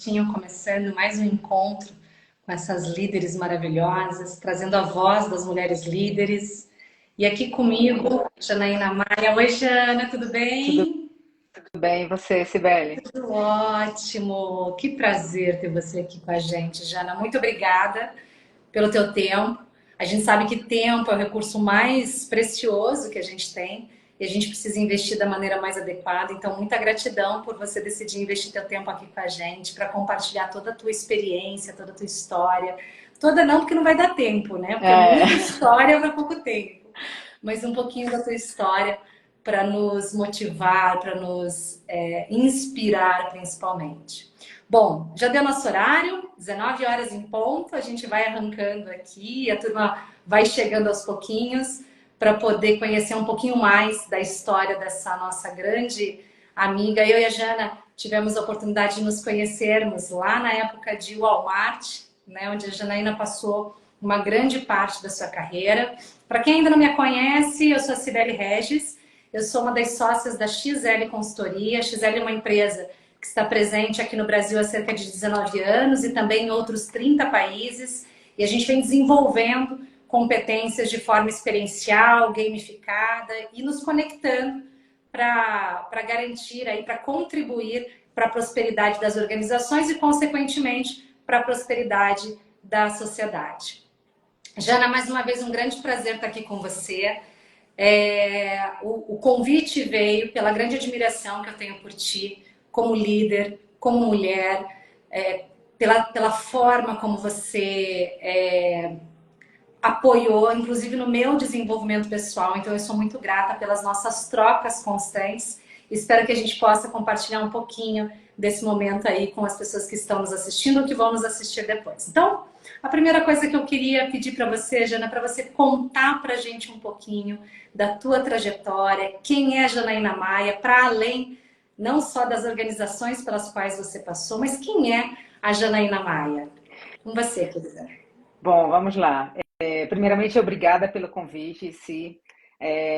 Tinham começando mais um encontro com essas líderes maravilhosas, trazendo a voz das mulheres líderes. E aqui comigo, Janaína Maia. Oi, Jana, tudo Tudo bem? bem, e você, Cibele? Tudo ótimo. Que prazer ter você aqui com a gente, Jana. Muito obrigada pelo teu tempo. A gente sabe que tempo é o recurso mais precioso que a gente tem e a gente precisa investir da maneira mais adequada. Então, muita gratidão por você decidir investir teu tempo aqui com a gente para compartilhar toda a tua experiência, toda a tua história. Toda não, porque não vai dar tempo, né? Porque é É, muita história para pouco tempo. Mas um pouquinho da tua história para nos motivar, para nos inspirar principalmente. Bom, já deu nosso horário, 19 horas em ponto, a gente vai arrancando aqui, a turma vai chegando aos pouquinhos para poder conhecer um pouquinho mais da história dessa nossa grande amiga. Eu e a Jana tivemos a oportunidade de nos conhecermos lá na época de Walmart, né, onde a Janaína passou uma grande parte da sua carreira. Para quem ainda não me conhece, eu sou a Cibele Regis, eu sou uma das sócias da XL Consultoria. A XL é uma empresa que está presente aqui no Brasil há cerca de 19 anos e também em outros 30 países. E a gente vem desenvolvendo competências de forma experiencial, gamificada e nos conectando para garantir aí, para contribuir para a prosperidade das organizações e, consequentemente, para a prosperidade da sociedade. Jana, mais uma vez um grande prazer estar aqui com você. O convite veio pela grande admiração que eu tenho por ti, como líder, como mulher, pela forma como você apoiou, inclusive no meu desenvolvimento pessoal. Então, eu sou muito grata pelas nossas trocas constantes. Espero que a gente possa compartilhar um pouquinho desse momento aí com as pessoas que estão nos assistindo ou que vão nos assistir depois. Então, a primeira coisa que eu queria pedir para você, Jana, é para você contar para a gente um pouquinho da tua trajetória, quem é a Janaína Maia, para além não só das organizações pelas quais você passou, mas quem é a Janaína Maia? Com você, querida. bom, vamos lá. Primeiramente, obrigada pelo convite, Si.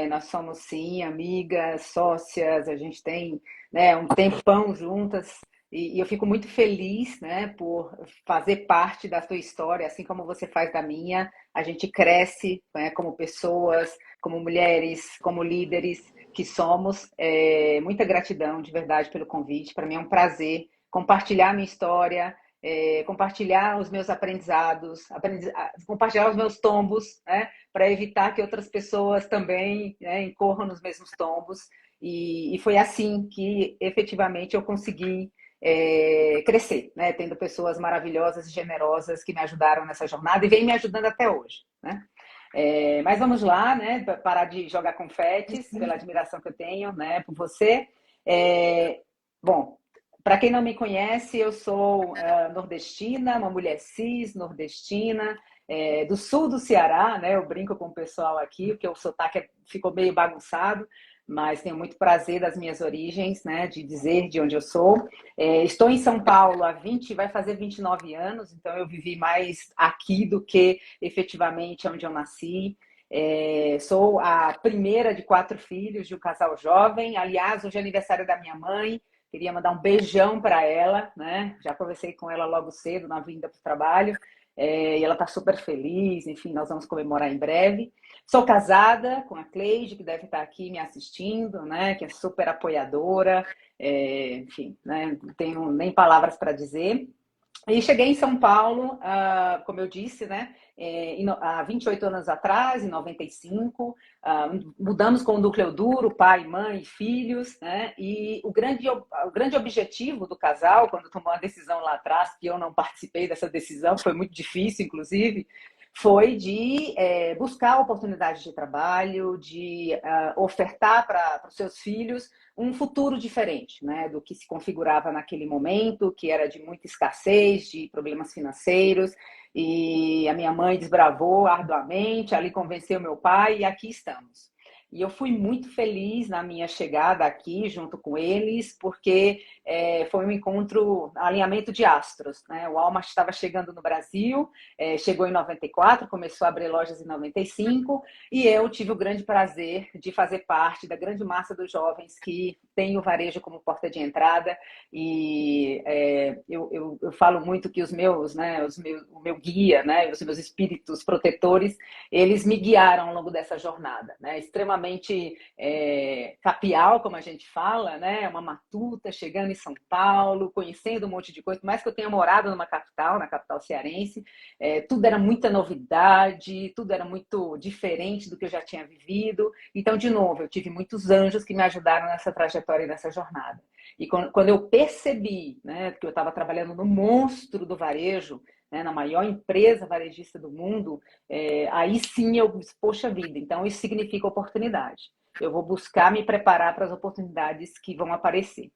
Nós somos, sim, amigas, sócias, a gente tem, né, um tempão juntas e eu fico muito feliz, né, por fazer parte da tua história, assim como você faz da minha. A gente cresce, né, como pessoas, como mulheres, como líderes que somos. Muita gratidão, de verdade, pelo convite. Para mim é um prazer compartilhar a minha história, compartilhar os meus aprendizados, compartilhar os meus tombos, né, para evitar que outras pessoas também, né, incorram nos mesmos tombos. E foi assim que efetivamente eu consegui crescer, né, tendo pessoas maravilhosas e generosas que me ajudaram nessa jornada e vem me ajudando até hoje, né? Mas vamos lá, né, parar de jogar confetes pela admiração que eu tenho, né, por você. Bom, para quem não me conhece, eu sou nordestina, uma mulher cis, nordestina, do sul do Ceará, né? Eu brinco com o pessoal aqui, porque o sotaque ficou meio bagunçado, mas tenho muito prazer das minhas origens, né? De dizer de onde eu sou. Estou em São Paulo há 20, vai fazer 29 anos, então eu vivi mais aqui do que efetivamente onde eu nasci. Sou a primeira de 4 filhos de um casal jovem. Aliás, hoje é aniversário da minha mãe. Queria mandar um beijão para ela, né? Já conversei com ela logo cedo na vinda para o trabalho, e ela está super feliz. Enfim, nós vamos comemorar em breve. Sou casada com a Cleide, que deve estar aqui me assistindo, né? Que é super apoiadora. Enfim, né? Não tenho nem palavras para dizer. E cheguei em São Paulo, como eu disse, né, há 28 anos atrás, em 95, mudamos com o núcleo duro, pai, mãe, filhos, né, e o grande objetivo do casal, quando tomou a decisão lá atrás, que eu não participei dessa decisão, foi muito difícil, inclusive, foi de buscar oportunidades de trabalho, de ofertar para os seus filhos um futuro diferente, né, do que se configurava naquele momento, que era de muita escassez, de problemas financeiros, e a minha mãe desbravou arduamente, ali convenceu meu pai, e aqui estamos. E eu fui muito feliz na minha chegada aqui, junto com eles, porque foi um encontro, alinhamento de astros, né? O Walmart estava chegando no Brasil, chegou em 94, começou a abrir lojas em 95, e eu tive o grande prazer de fazer parte da grande massa dos jovens que tem o varejo como porta de entrada e eu falo muito que os meus, né, o meu guia, né, os meus espíritos protetores, eles me guiaram ao longo dessa jornada, né, extremamente capial, como a gente fala, né, uma matuta, chegando em São Paulo, conhecendo um monte de coisa, por mais que eu tenha morado numa capital, na capital cearense, tudo era muita novidade, tudo era muito diferente do que eu já tinha vivido. Então, de novo, eu tive muitos anjos que me ajudaram nessa trajetória e nessa jornada. E quando eu percebi, né, que eu estava trabalhando no monstro do varejo, né, na maior empresa varejista do mundo, aí sim eu disse, poxa vida, então isso significa oportunidade. Eu vou buscar me preparar para as oportunidades que vão aparecer.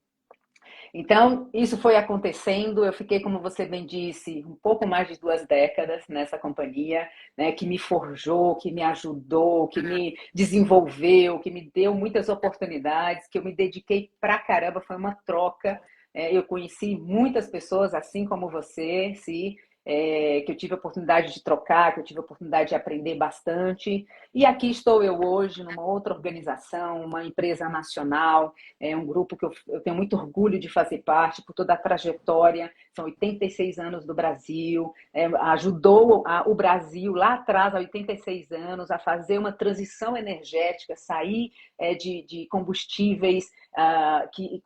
Então, isso foi acontecendo. Eu fiquei, como você bem disse, um pouco mais de 2 décadas nessa companhia, né, que me forjou, que me ajudou, que me desenvolveu, que me deu muitas oportunidades, que eu me dediquei pra caramba. Foi uma troca. Eu conheci muitas pessoas, assim como você, sim, que eu tive a oportunidade de trocar, que eu tive a oportunidade de aprender bastante. E aqui estou eu hoje, numa outra organização, uma empresa nacional, um grupo que eu tenho muito orgulho de fazer parte por toda a trajetória. São 86 anos do Brasil, ajudou o Brasil lá atrás, há 86 anos, a fazer uma transição energética, sair de combustíveis,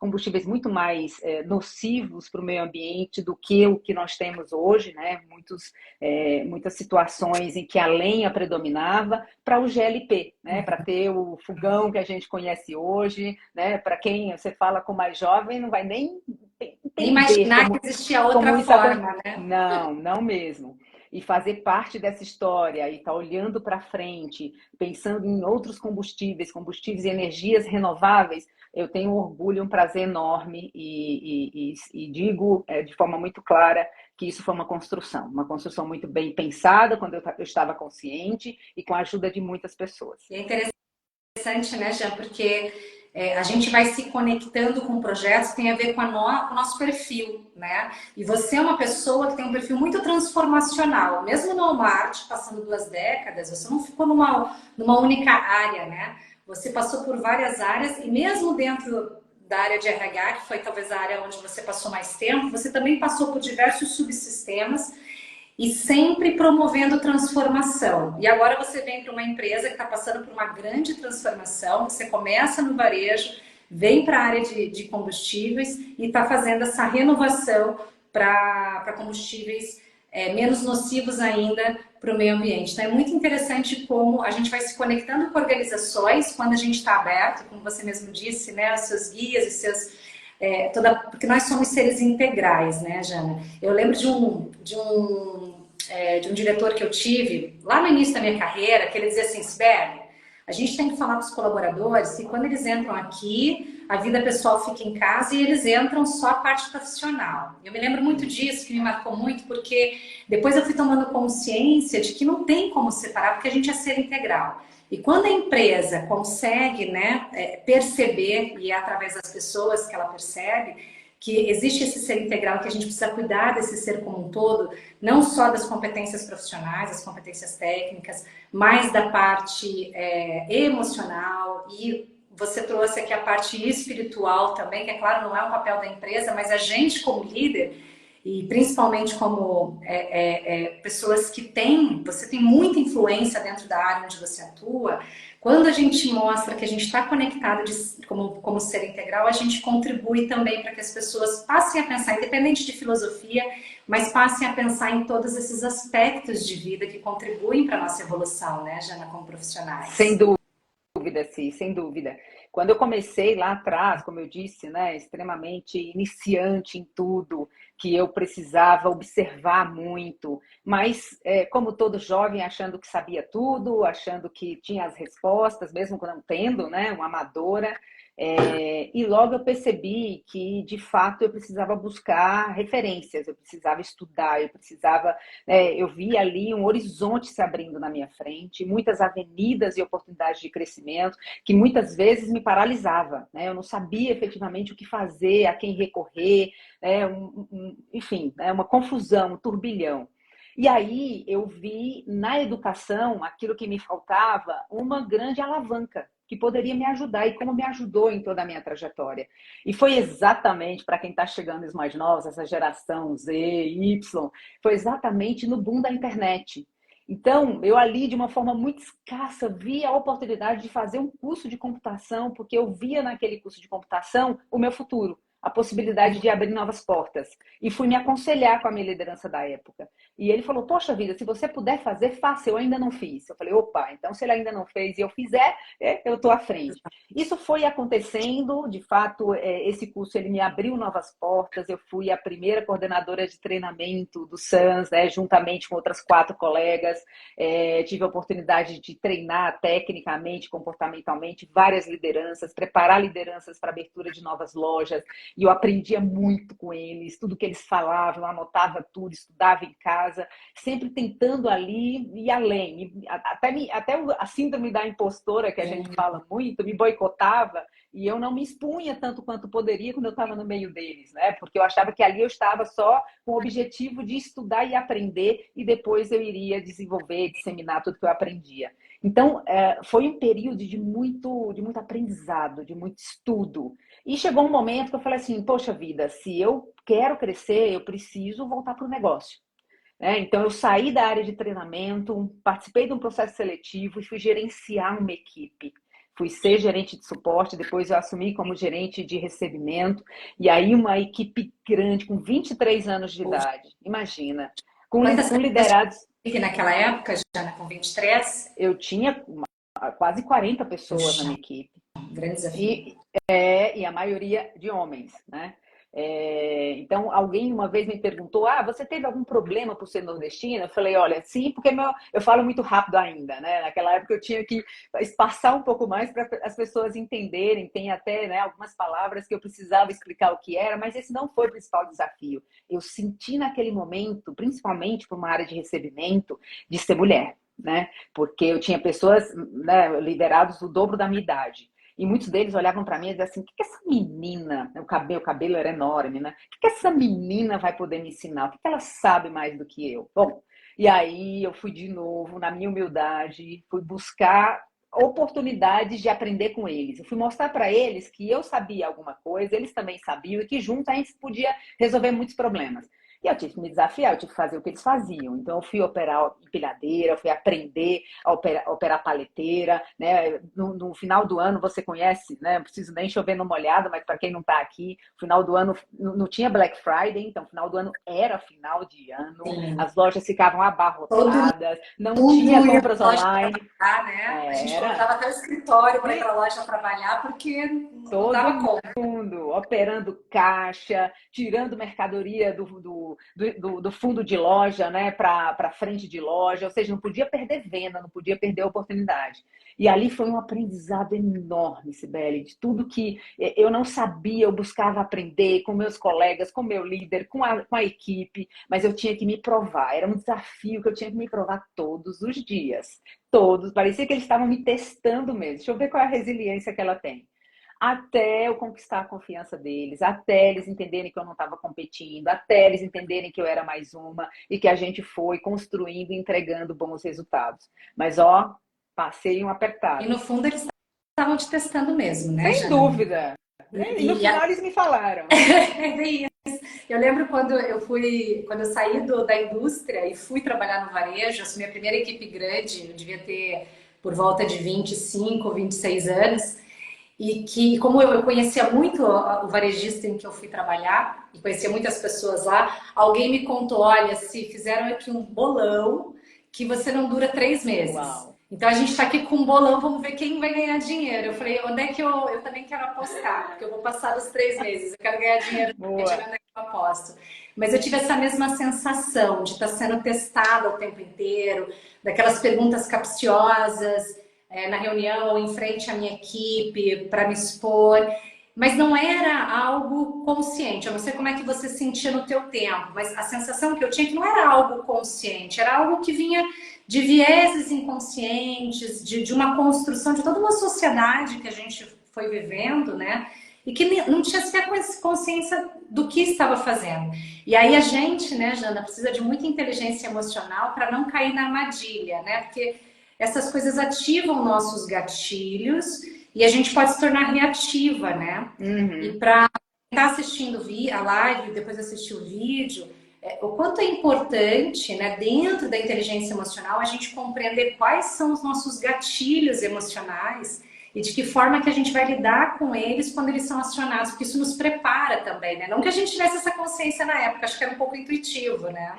combustíveis muito mais nocivos para o meio ambiente do que o que nós temos hoje, né? Muitas situações em que a lenha predominava, para o GLP, né? Para ter o fogão que a gente conhece hoje, né? Para quem você fala com mais jovem, não vai nem entender Imaginar que existia outra como isso acontece. forma, né? Não, não mesmo. E fazer parte dessa história e estar olhando para frente, pensando em outros combustíveis e energias renováveis, eu tenho um orgulho, um prazer enorme e digo de forma muito clara que isso foi uma construção muito bem pensada quando eu estava consciente e com a ajuda de muitas pessoas. E é interessante, né, Jean, porque a gente vai se conectando com projetos que tem a ver com o nosso perfil, né? E você é uma pessoa que tem um perfil muito transformacional. Mesmo no Walmart, passando 2 décadas, você não ficou numa única área, né? Você passou por várias áreas e mesmo dentro da área de RH, que foi talvez a área onde você passou mais tempo, você também passou por diversos subsistemas e sempre promovendo transformação. E agora você vem para uma empresa que está passando por uma grande transformação, você começa no varejo, vem para a área de combustíveis e está fazendo essa renovação para combustíveis menos nocivos ainda para o meio ambiente. Então é muito interessante como a gente vai se conectando com organizações quando a gente está aberto, como você mesmo disse, né, os seus guias e seus porque nós somos seres integrais, né, Jana? Eu lembro de um diretor que eu tive lá no início da minha carreira, que ele dizia assim, Sibeli, a gente tem que falar para os colaboradores que quando eles entram aqui, a vida pessoal fica em casa e eles entram só a parte profissional. Eu me lembro muito disso, que me marcou muito, porque depois eu fui tomando consciência de que não tem como separar, porque a gente é ser integral. E quando a empresa consegue, né, perceber, e é através das pessoas que ela percebe, que existe esse ser integral, que a gente precisa cuidar desse ser como um todo, não só das competências profissionais, das competências técnicas, mas da parte emocional, e você trouxe aqui a parte espiritual também, que é claro, não é o papel da empresa, mas a gente como líder, e principalmente como pessoas que você tem muita influência dentro da área onde você atua, quando a gente mostra que a gente está conectado como ser integral, a gente contribui também para que as pessoas passem a pensar, independente de filosofia, mas passem a pensar em todos esses aspectos de vida que contribuem para a nossa evolução, né, Jana, como profissionais. Sem dúvida, sim, sem dúvida. Quando eu comecei lá atrás, como eu disse, né, extremamente iniciante em tudo, que eu precisava observar muito, mas como todo jovem, achando que sabia tudo, achando que tinha as respostas, mesmo não tendo, né, uma amadora, e logo eu percebi que, de fato, eu precisava buscar referências, eu precisava estudar, eu vi ali um horizonte se abrindo na minha frente, muitas avenidas e oportunidades de crescimento, que muitas vezes me paralisava, né? Eu não sabia efetivamente o que fazer, a quem recorrer, enfim, uma confusão, um turbilhão. E aí eu vi na educação aquilo que me faltava, uma grande alavanca, que poderia me ajudar e como me ajudou em toda a minha trajetória. E foi exatamente, para quem está chegando os mais novos, essa geração Z, Y, foi exatamente no boom da internet. Então, eu ali, de uma forma muito escassa, vi a oportunidade de fazer um curso de computação, porque eu via naquele curso de computação o meu futuro, a possibilidade de abrir novas portas. E fui me aconselhar com a minha liderança da época. E ele falou, poxa vida, se você puder fazer, faça, eu ainda não fiz. Eu falei, opa, então se ele ainda não fez e eu fizer, eu estou à frente. Isso foi acontecendo, de fato, esse curso ele me abriu novas portas, eu fui a primeira coordenadora de treinamento do SANS, né, juntamente com outras 4 colegas, tive a oportunidade de treinar tecnicamente, comportamentalmente, várias lideranças, preparar lideranças para abertura de novas lojas, e eu aprendia muito com eles, tudo que eles falavam, eu anotava tudo, estudava em casa, sempre tentando ali ir além. Até a síndrome da impostora, que a gente fala muito, me boicotava, e eu não me expunha tanto quanto poderia quando eu estava no meio deles, né? Porque eu achava que ali eu estava só com o objetivo de estudar e aprender, e depois eu iria desenvolver, disseminar tudo que eu aprendia. Então, foi um período de muito aprendizado, de muito estudo. E chegou um momento que eu falei assim, poxa vida, se eu quero crescer, eu preciso voltar para o negócio. Então, eu saí da área de treinamento, participei de um processo seletivo e fui gerenciar uma equipe. Fui ser gerente de suporte, depois eu assumi como gerente de recebimento. E aí uma equipe grande, com 23 anos de idade. Imagina. Com liderados... Naquela época, Jana, com 23? Eu tinha quase 40 pessoas na minha equipe. Grande desafio. E a maioria de homens, né? Então, alguém uma vez me perguntou, você teve algum problema por ser nordestina? Eu falei, olha, sim, porque eu falo muito rápido ainda, né? Naquela época eu tinha que espaçar um pouco mais para as pessoas entenderem, tem até, né, algumas palavras que eu precisava explicar o que era, mas esse não foi o principal desafio. Eu senti naquele momento, principalmente por uma área de recebimento, de ser mulher, né? Porque eu tinha pessoas, né, liderados do dobro da minha idade. E muitos deles olhavam para mim e diziam assim, o que essa menina, o cabelo era enorme, né? O que essa menina vai poder me ensinar? O que ela sabe mais do que eu? Bom, e aí eu fui de novo, na minha humildade, fui buscar oportunidades de aprender com eles. Eu fui mostrar para eles que eu sabia alguma coisa, eles também sabiam, e que juntos a gente podia resolver muitos problemas. E eu tive que me desafiar, eu tive que fazer o que eles faziam. Então, eu fui operar empilhadeira, eu fui aprender a operar paleteira, né? No final do ano, você conhece, né? Não preciso nem chover numa olhada, mas para quem não está aqui, no final do ano não tinha Black Friday, então, final do ano era final de ano, as lojas ficavam abarrotadas, não tinha compras online. Né? A gente colocava até o escritório para ir para a loja trabalhar, porque não dava conta. Todo mundo operando caixa, tirando mercadoria do fundo de loja, né, para frente de loja, ou seja, não podia perder venda, não podia perder oportunidade. E ali foi um aprendizado enorme, Cibele, de tudo que eu não sabia, eu buscava aprender com meus colegas, com meu líder, com a equipe, mas eu tinha que me provar, era um desafio que eu tinha que me provar todos os dias, todos, parecia que eles estavam me testando mesmo. Deixa eu ver qual é a resiliência que ela tem. Até eu conquistar a confiança deles, até eles entenderem que eu não estava competindo, até eles entenderem que eu era mais uma e que a gente foi construindo e entregando bons resultados. Mas, passei um apertado. E no fundo eles estavam te testando mesmo, né, Sem dúvida. E no final eles me falaram. Eu lembro quando eu saí da indústria e fui trabalhar no varejo, assumi a primeira equipe grande, eu devia ter por volta de 25, 26 anos. E que, como eu conhecia muito o varejista em que eu fui trabalhar, e conhecia muitas pessoas lá, alguém me contou, olha, se fizeram aqui um bolão que você não dura 3 meses. Uau. Então a gente está aqui com um bolão, vamos ver quem vai ganhar dinheiro. Eu falei, onde é que eu também quero apostar? Porque eu vou passar dos 3 meses, eu quero ganhar dinheiro, onde é que eu aposto. Mas eu tive essa mesma sensação de estar sendo testada o tempo inteiro, daquelas perguntas capciosas, na reunião ou em frente à minha equipe para me expor, mas não era algo consciente. Eu não sei como é que você sentia no teu tempo, mas a sensação que eu tinha é que não era algo consciente, era algo que vinha de vieses inconscientes, de uma construção de toda uma sociedade que a gente foi vivendo, né? E que não tinha sequer consciência do que estava fazendo. E aí a gente, né, Jana, precisa de muita inteligência emocional para não cair na armadilha, né? Porque essas coisas ativam nossos gatilhos e a gente pode se tornar reativa, né? E Uhum. para quem está assistindo a live, depois assistir o vídeo, o quanto é importante, né, dentro da inteligência emocional, a gente compreender quais são os nossos gatilhos emocionais e de que forma que a gente vai lidar com eles quando eles são acionados, porque isso nos prepara também, né? Não que a gente tivesse essa consciência na época, acho que era um pouco intuitivo, né?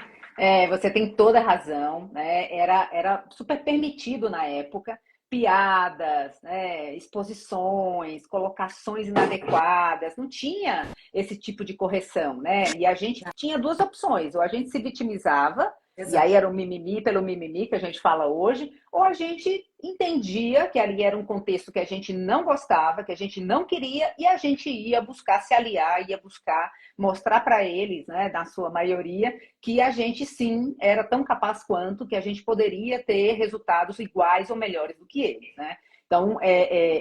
Você tem toda a razão, né? Era super permitido na época, piadas, né? Exposições, colocações inadequadas, não tinha esse tipo de correção, né? E a gente tinha duas opções, ou a gente se vitimizava, e aí Exato. era o mimimi pelo mimimi que a gente fala hoje, ou a gente entendia que ali era um contexto que a gente não gostava, que a gente não queria, e a gente ia buscar se aliar, ia buscar mostrar para eles, né, na sua maioria, que a gente sim era tão capaz quanto, que a gente poderia ter resultados iguais ou melhores do que eles, né? Então,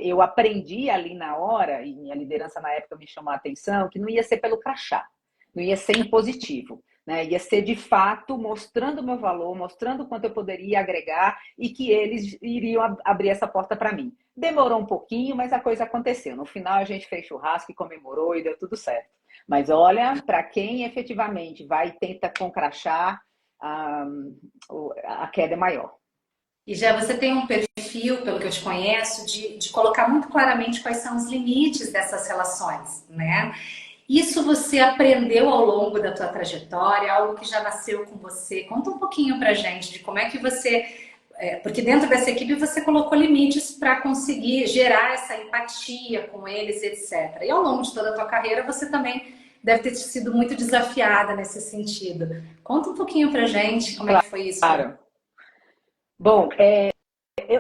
eu aprendi ali na hora, e minha liderança na época me chamou a atenção, que não ia ser pelo crachá, não ia ser impositivo, né? Ia ser de fato mostrando o meu valor, mostrando o quanto eu poderia agregar e que eles iriam abrir essa porta para mim. Demorou um pouquinho, mas a coisa aconteceu. No final, a gente fez churrasco e comemorou e deu tudo certo. Mas olha, para quem efetivamente vai e tenta concrachar, a, a queda é maior. E já você tem um perfil, pelo que eu te conheço, de colocar muito claramente quais são os limites dessas relações, né? Isso você aprendeu ao longo da tua trajetória, algo que já nasceu com você? Conta um pouquinho pra gente de como é que você... porque dentro dessa equipe você colocou limites para conseguir gerar essa empatia com eles, etc. E ao longo de toda a tua carreira você também deve ter sido muito desafiada nesse sentido. Conta um pouquinho pra gente como é que foi isso. Claro. Bom,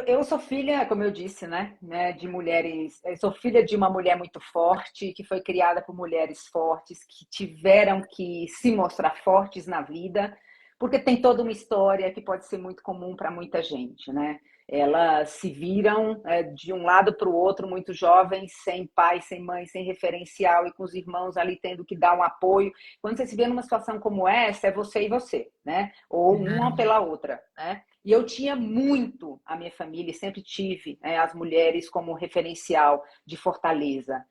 eu sou filha, como eu disse, né, de mulheres. Eu sou filha de uma mulher muito forte, que foi criada por mulheres fortes, que tiveram que se mostrar fortes na vida, porque tem toda uma história que pode ser muito comum para muita gente, né? Elas se viram de um lado para o outro, muito jovens, sem pai, sem mãe, sem referencial, e com os irmãos ali tendo que dar um apoio. Quando você se vê numa situação como essa, é você e você, né? Ou uma pela outra, né? E eu tinha muito a minha família, e sempre tive, né, as mulheres como referencial de fortaleza.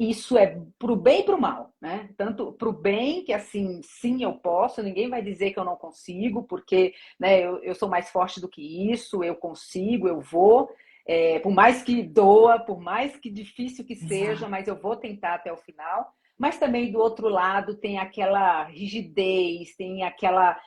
Isso é para o bem e para o mal, né? Tanto para o bem, que assim, sim, eu posso, ninguém vai dizer que eu não consigo, porque né, eu sou mais forte do que isso, eu consigo, eu vou. Por mais que doa, por mais que difícil que seja, Exato. mas eu vou tentar até o final. Mas também do outro lado tem aquela rigidez, tem aquela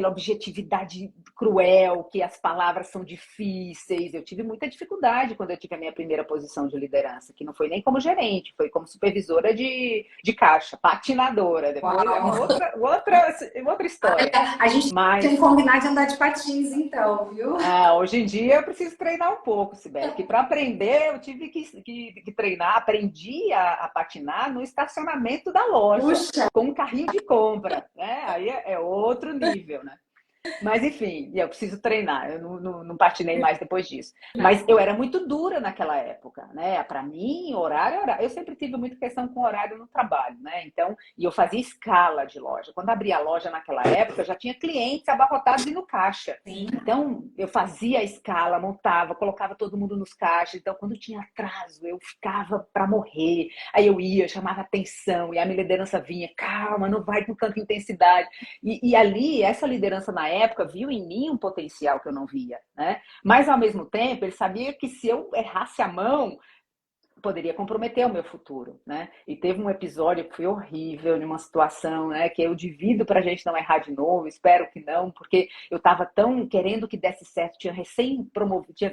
objetividade cruel, que as palavras são difíceis. Eu tive muita dificuldade quando eu tive a minha primeira posição de liderança, que não foi nem como gerente, foi como supervisora de caixa, patinadora. Depois é uma Uau! outra história. A gente tem que Mas combinar de andar de patins, então, viu? hoje em dia eu preciso treinar um pouco, Sibeli, que para aprender eu tive que treinar, aprendi a patinar no estacionamento da loja, Puxa, com um carrinho de compra, né? Aí é outro nível, né? Mas enfim, eu preciso treinar, eu não patinei mais depois disso. Mas eu era muito dura naquela época, né? Para mim, horário, horário. Eu sempre tive muita questão com horário no trabalho, né? Então, e eu fazia escala de loja. Quando abria a loja naquela época, já tinha clientes abarrotados e no caixa. sim. Então, eu fazia a escala, montava, colocava todo mundo nos caixas. Então, quando tinha atraso, eu ficava para morrer. Aí eu ia, chamava atenção, e a minha liderança vinha, calma, não vai com tanta intensidade. E ali, essa liderança na época viu em mim um potencial que eu não via, né? Mas, ao mesmo tempo, ele sabia que se eu errasse a mão, poderia comprometer o meu futuro, né? E teve um episódio que foi horrível, de uma situação, né, que eu divido para a gente não errar de novo, espero que não, porque eu estava tão querendo que desse certo, tinha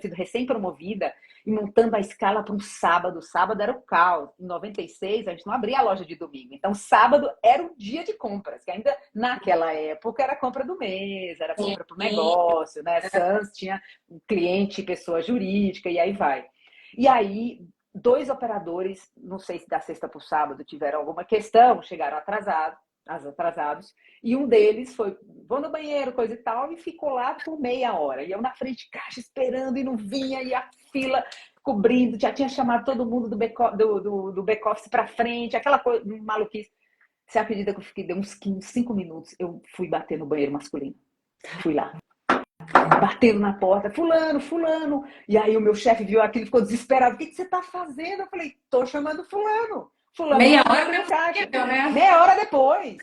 sido recém-promovida e montando a escala para um sábado. Sábado era o caos. Em 96, a gente não abria a loja de domingo, então sábado era o dia de compras, que ainda naquela época era compra do mês, era compra para o negócio, né? Sans tinha cliente, pessoa jurídica, e aí vai. E aí, dois operadores, não sei se da sexta para o sábado tiveram alguma questão, chegaram atrasados, e um deles foi, vou no banheiro, coisa e tal, e ficou lá por meia hora. E eu na frente de caixa esperando e não vinha, e a fila cobrindo, já tinha chamado todo mundo do back-office para frente, aquela coisa, maluquice. Você acredita que eu fiquei, deu uns 5 minutos, eu fui bater no banheiro masculino. Fui lá. batendo na porta, fulano, fulano. E aí o meu chefe viu aquilo e ficou desesperado. O que você tá fazendo? Eu falei, tô chamando fulano. Fulano Meia não hora abre é a caixa. possível, né? Meia hora depois.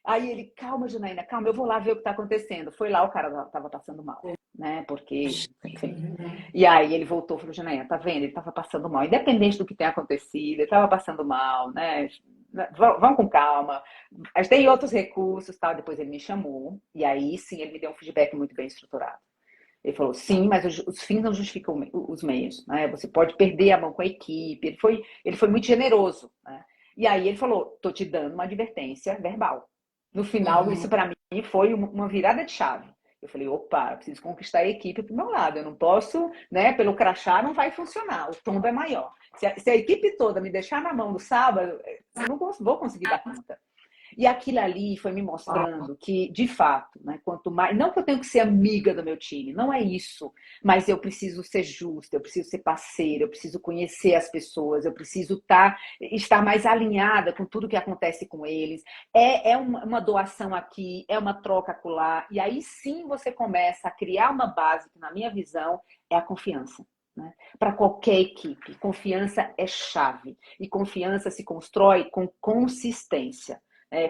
Aí ele, calma, Janaína, calma, eu vou lá ver o que tá acontecendo. Foi lá, o cara tava passando mal, né? Porque, enfim. E aí ele voltou e falou, Janaína, tá vendo? Ele tava passando mal. Independente do que tenha acontecido, ele tava passando mal, né? Vão com calma. A gente tem outros recursos, tal. Depois ele me chamou. E aí, sim, ele me deu um feedback muito bem estruturado. Ele falou, sim, mas os fins não justificam os meios, né? Você pode perder a mão com a equipe. Ele foi muito generoso, né? E aí ele falou, tô te dando uma advertência verbal. No final, isso para mim foi uma virada de chave. Eu falei, opa, eu preciso conquistar a equipe pro meu lado. Eu não posso, né? Pelo crachá não vai funcionar. O tombo é maior. Se a equipe toda me deixar na mão no sábado, eu não vou conseguir dar conta. E aquilo ali foi me mostrando que, de fato, né, quanto mais. Não que eu tenho que ser amiga do meu time, não é isso. Mas eu preciso ser justa, eu preciso ser parceira, eu preciso conhecer as pessoas, eu preciso estar mais alinhada com tudo que acontece com eles. É uma doação aqui, é uma troca acolá. E aí sim você começa a criar uma base que, na minha visão, é a confiança. Né? Para qualquer equipe, confiança é chave. E confiança se constrói com consistência.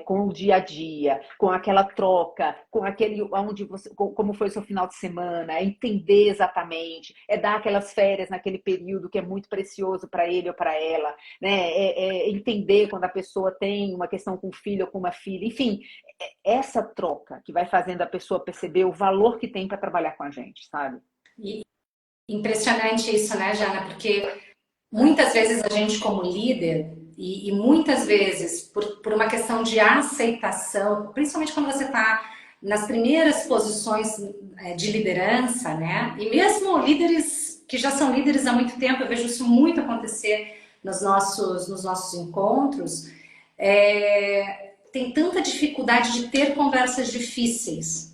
Com o dia a dia, com aquela troca, com aquele onde você, como foi o seu final de semana, é entender exatamente, é dar aquelas férias naquele período que é muito precioso para ele ou para ela, né? É entender quando a pessoa tem uma questão com o filho ou com uma filha, enfim, essa troca que vai fazendo a pessoa perceber o valor que tem para trabalhar com a gente, sabe? E impressionante isso, né, Jana? Porque muitas vezes a gente, como líder, e muitas vezes por uma questão de aceitação, principalmente quando você está nas primeiras posições de liderança, né? E mesmo líderes que já são líderes há muito tempo, eu vejo isso muito acontecer nos nossos encontros, tem tanta dificuldade de ter conversas difíceis,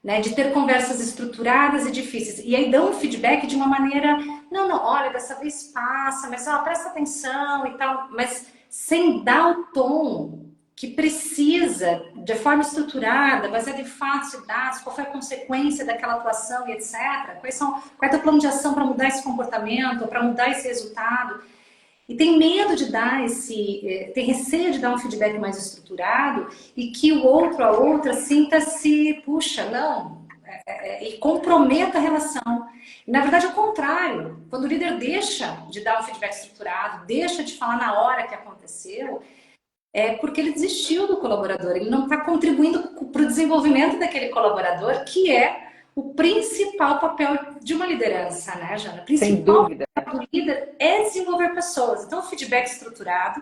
né, de ter conversas estruturadas e difíceis. E aí dão um feedback de uma maneira, não, não, olha, dessa vez passa, mas ó, presta atenção e tal, mas sem dar o tom que precisa, de forma estruturada, baseada em fatos e dados, qual foi a consequência daquela atuação e etc. Qual é o teu plano de ação para mudar esse comportamento, para mudar esse resultado? E tem medo de dar tem receio de dar um feedback mais estruturado e que o outro, a outra, sinta-se, puxa, não, e comprometa a relação. E, na verdade, é o contrário. Quando o líder deixa de dar um feedback estruturado, deixa de falar na hora que aconteceu, é porque ele desistiu do colaborador, ele não está contribuindo para o desenvolvimento daquele colaborador, que é o principal papel de uma liderança, né, Jana? O Sem principal dúvida. papel do líder é desenvolver pessoas. Então, o feedback estruturado,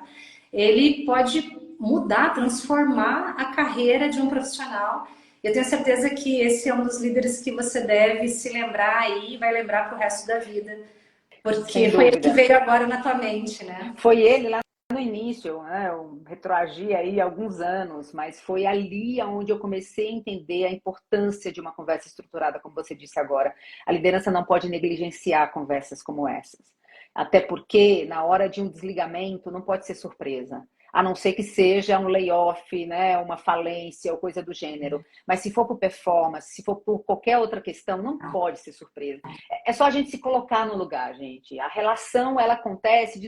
ele pode mudar, transformar a carreira de um profissional. Eu tenho certeza que esse é um dos líderes que você deve se lembrar aí e vai lembrar para o resto da vida, porque Sem foi ele que dúvida. veio agora na tua mente, né? Foi ele lá no início, né? Eu retroagi aí alguns anos, mas foi ali onde eu comecei a entender a importância de uma conversa estruturada, como você disse agora. A liderança não pode negligenciar conversas como essas. Até porque, na hora de um desligamento, não pode ser surpresa. A não ser que seja um layoff, né, uma falência ou coisa do gênero. Mas se for por performance, se for por qualquer outra questão, não pode ser surpresa. É só a gente se colocar no lugar, gente. A relação, ela acontece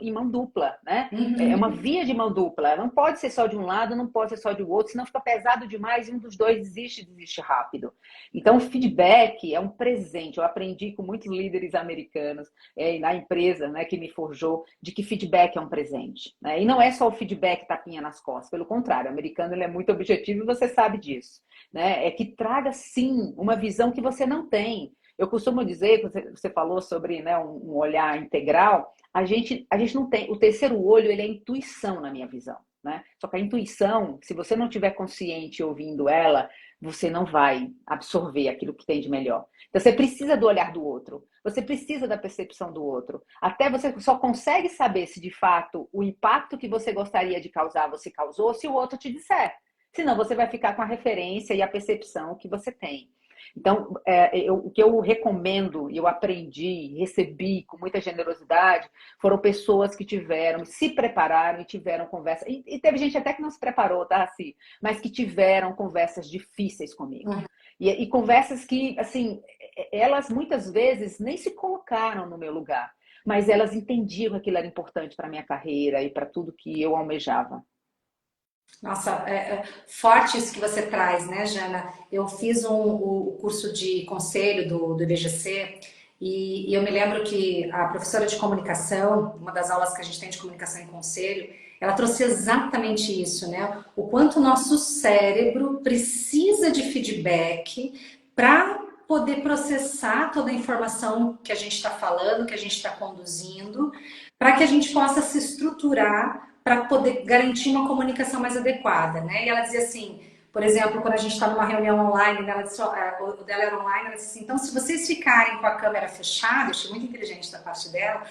em mão dupla, né? É uma via de mão dupla. Não pode ser só de um lado, não pode ser só do outro, senão fica pesado demais e um dos dois desiste rápido. Então, o feedback é um presente. Eu aprendi com muitos líderes americanos na empresa, né, que me forjou, de que feedback é um presente. Né? E não é só o feedback tapinha nas costas. Pelo contrário, o americano ele é muito objetivo e você sabe disso. Né? É que traga, sim, uma visão que você não tem. Eu costumo dizer, você falou sobre, né, um olhar integral, a gente não tem. O terceiro olho, ele é intuição, na minha visão. Né? Só que a intuição, se você não estiver consciente ouvindo ela, você não vai absorver aquilo que tem de melhor. Então, você precisa do olhar do outro. Você precisa da percepção do outro. Até você só consegue saber se, de fato, o impacto que você gostaria de causar, você causou, se o outro te disser. Senão, você vai ficar com a referência e a percepção que você tem. Então, o que eu recomendo, e eu aprendi, recebi com muita generosidade, foram pessoas que se prepararam e tiveram conversa. E teve gente até que não se preparou, tá, assim, mas que tiveram conversas difíceis comigo. E conversas que, assim, elas muitas vezes nem se colocaram no meu lugar, mas elas entendiam que aquilo era importante para a minha carreira e para tudo que eu almejava. Nossa, forte isso que você traz, né, Jana? Eu fiz o curso de conselho do IBGC e eu me lembro que a professora de comunicação, uma das aulas que a gente tem de comunicação em conselho, ela trouxe exatamente isso, né? O quanto o nosso cérebro precisa de feedback para poder processar toda a informação que a gente está falando, que a gente está conduzindo, para que a gente possa se estruturar para poder garantir uma comunicação mais adequada, né? E ela dizia assim, por exemplo, quando a gente está numa reunião online, ela disse, o dela era online, ela disse assim, então se vocês ficarem com a câmera fechada, eu achei muito inteligente da parte dela,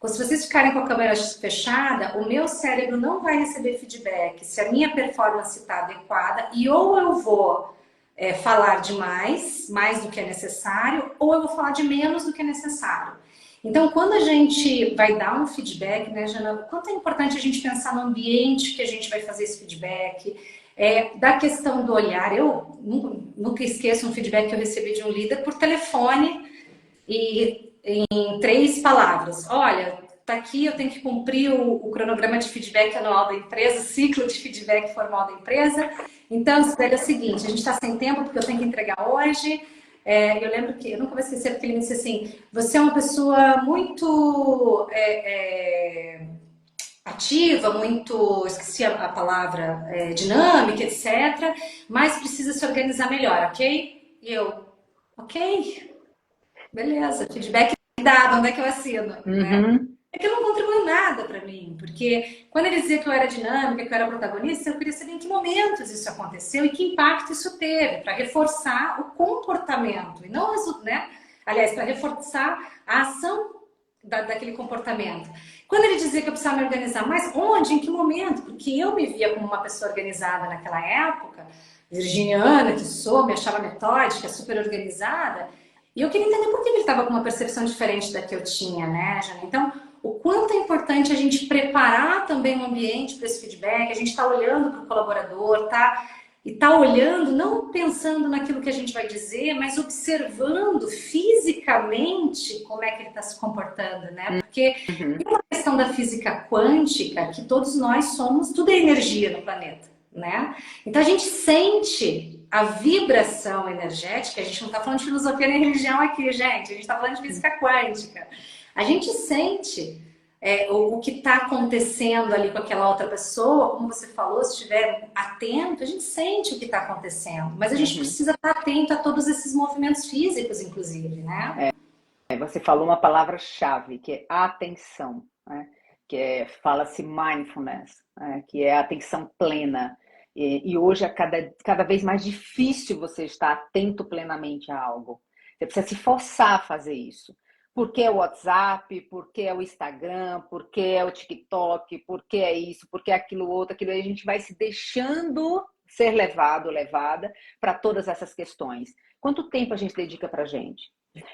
se vocês ficarem com a câmera fechada, o meu cérebro não vai receber feedback se a minha performance está adequada e ou eu vou falar demais, mais do que é necessário, ou eu vou falar de menos do que é necessário. Então, quando a gente vai dar um feedback, né, Jana, o quanto é importante a gente pensar no ambiente que a gente vai fazer esse feedback, da questão do olhar. Eu nunca esqueço um feedback que eu recebi de um líder por telefone e em 3 palavras. Olha, tá aqui, eu tenho que cumprir o cronograma de feedback anual da empresa, o ciclo de feedback formal da empresa. Então, é o seguinte, a gente está sem tempo porque eu tenho que entregar hoje. Eu lembro que, eu nunca vou esquecer, porque ele me disse assim, você é uma pessoa muito ativa, muito, esqueci a palavra, dinâmica, etc., mas precisa se organizar melhor, ok? E eu, ok, beleza, feedback dado, onde é que eu assino, né? Uhum. É que não contribuiu nada para mim, porque quando ele dizia que eu era dinâmica, que eu era protagonista, eu queria saber em que momentos isso aconteceu e que impacto isso teve, para reforçar o comportamento, e não, né? Aliás, para reforçar a ação daquele comportamento. Quando ele dizia que eu precisava me organizar mais, onde, em que momento? Porque eu me via como uma pessoa organizada naquela época, virginiana que sou, me achava metódica, super organizada, e eu queria entender por que ele estava com uma percepção diferente da que eu tinha, né, Jana? Então, o quanto é importante a gente preparar também o ambiente para esse feedback, a gente está olhando para o colaborador, tá? E tá olhando, não pensando naquilo que a gente vai dizer, mas observando fisicamente como é que ele está se comportando, né? Porque Uhum. tem uma questão da física quântica que todos nós somos, tudo é energia no planeta, né? Então a gente sente a vibração energética, a gente não está falando de filosofia nem religião aqui, gente, a gente está falando de física quântica. A gente sente o que está acontecendo ali com aquela outra pessoa, como você falou, se estiver atento, a gente sente o que está acontecendo, mas a gente Uhum. precisa estar atento a todos esses movimentos físicos, inclusive, né? Você falou uma palavra-chave, que é atenção, né? Fala-se mindfulness, né? Que é a atenção plena. E hoje é cada vez mais difícil você estar atento plenamente a algo. Você precisa se forçar a fazer isso. Por que é o WhatsApp? Por que é o Instagram? Por que é o TikTok? Por que é isso? Por que é aquilo outro? Aquilo aí a gente vai se deixando ser levado, levada para todas essas questões. Quanto tempo a gente dedica para a gente?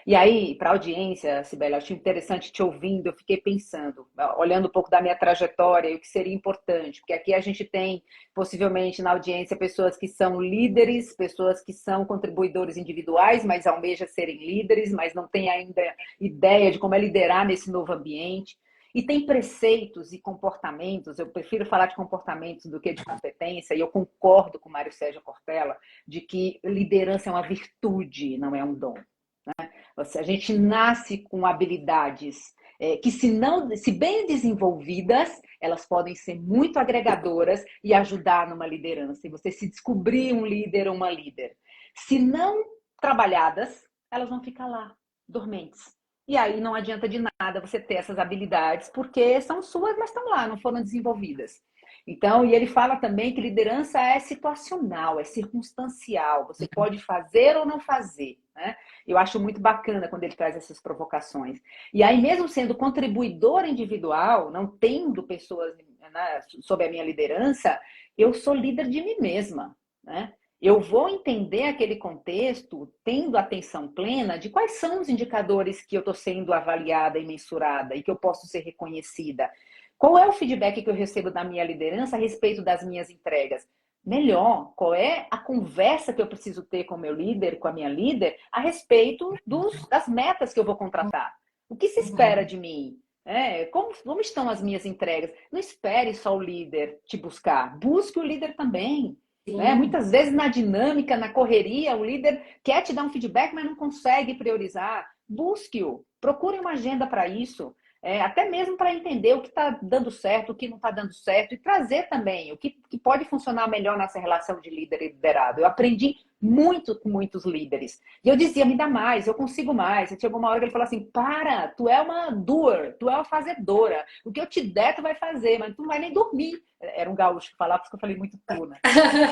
E aí, para a audiência, Sibeli, eu achei interessante te ouvindo, eu fiquei pensando, olhando um pouco da minha trajetória e o que seria importante, porque aqui a gente tem, possivelmente, na audiência, pessoas que são líderes, pessoas que são contribuidores individuais, mas almejam serem líderes, mas não têm ainda ideia de como é liderar nesse novo ambiente. E tem preceitos e comportamentos, eu prefiro falar de comportamentos do que de competência, e eu concordo com o Mário Sérgio Cortella, de que liderança é uma virtude, não é um dom. A gente nasce com habilidades que, se bem desenvolvidas, elas podem ser muito agregadoras e ajudar numa liderança. E você se descobrir um líder ou uma líder. Se não trabalhadas, elas vão ficar lá, dormentes. E aí não adianta de nada você ter essas habilidades, porque são suas, mas estão lá, não foram desenvolvidas. Então, e ele fala também que liderança é situacional, é circunstancial. Você pode fazer ou não fazer, né? Eu acho muito bacana quando ele traz essas provocações. E aí, mesmo sendo contribuidor individual, não tendo pessoas, né, sob a minha liderança, eu sou líder de mim mesma, né? Eu vou entender aquele contexto, tendo atenção plena de quais são os indicadores que eu estou sendo avaliada e mensurada e que eu posso ser reconhecida. Qual é o feedback que eu recebo da minha liderança a respeito das minhas entregas? melhor, qual é a conversa que eu preciso ter com o meu líder, com a minha líder, a respeito das metas que eu vou contratar. O que se espera Uhum. de mim? Como estão as minhas entregas? Não espere só o líder te buscar, busque o líder também. Né? Sim. Muitas vezes na dinâmica, na correria, o líder quer te dar um feedback, mas não consegue priorizar. Busque-o, procure uma agenda para isso. Até mesmo para entender o que está dando certo, o que não está dando certo, e trazer também o que pode funcionar melhor nessa relação de líder e liderado. Eu aprendi muito com muitos líderes. E eu dizia, me dá mais, eu consigo mais. E chegou uma hora que ele falou assim, para, tu é uma doer, tu é uma fazedora. O que eu te der, tu vai fazer, mas tu não vai nem dormir. Era um gaúcho que falava, porque eu falei muito tu, né?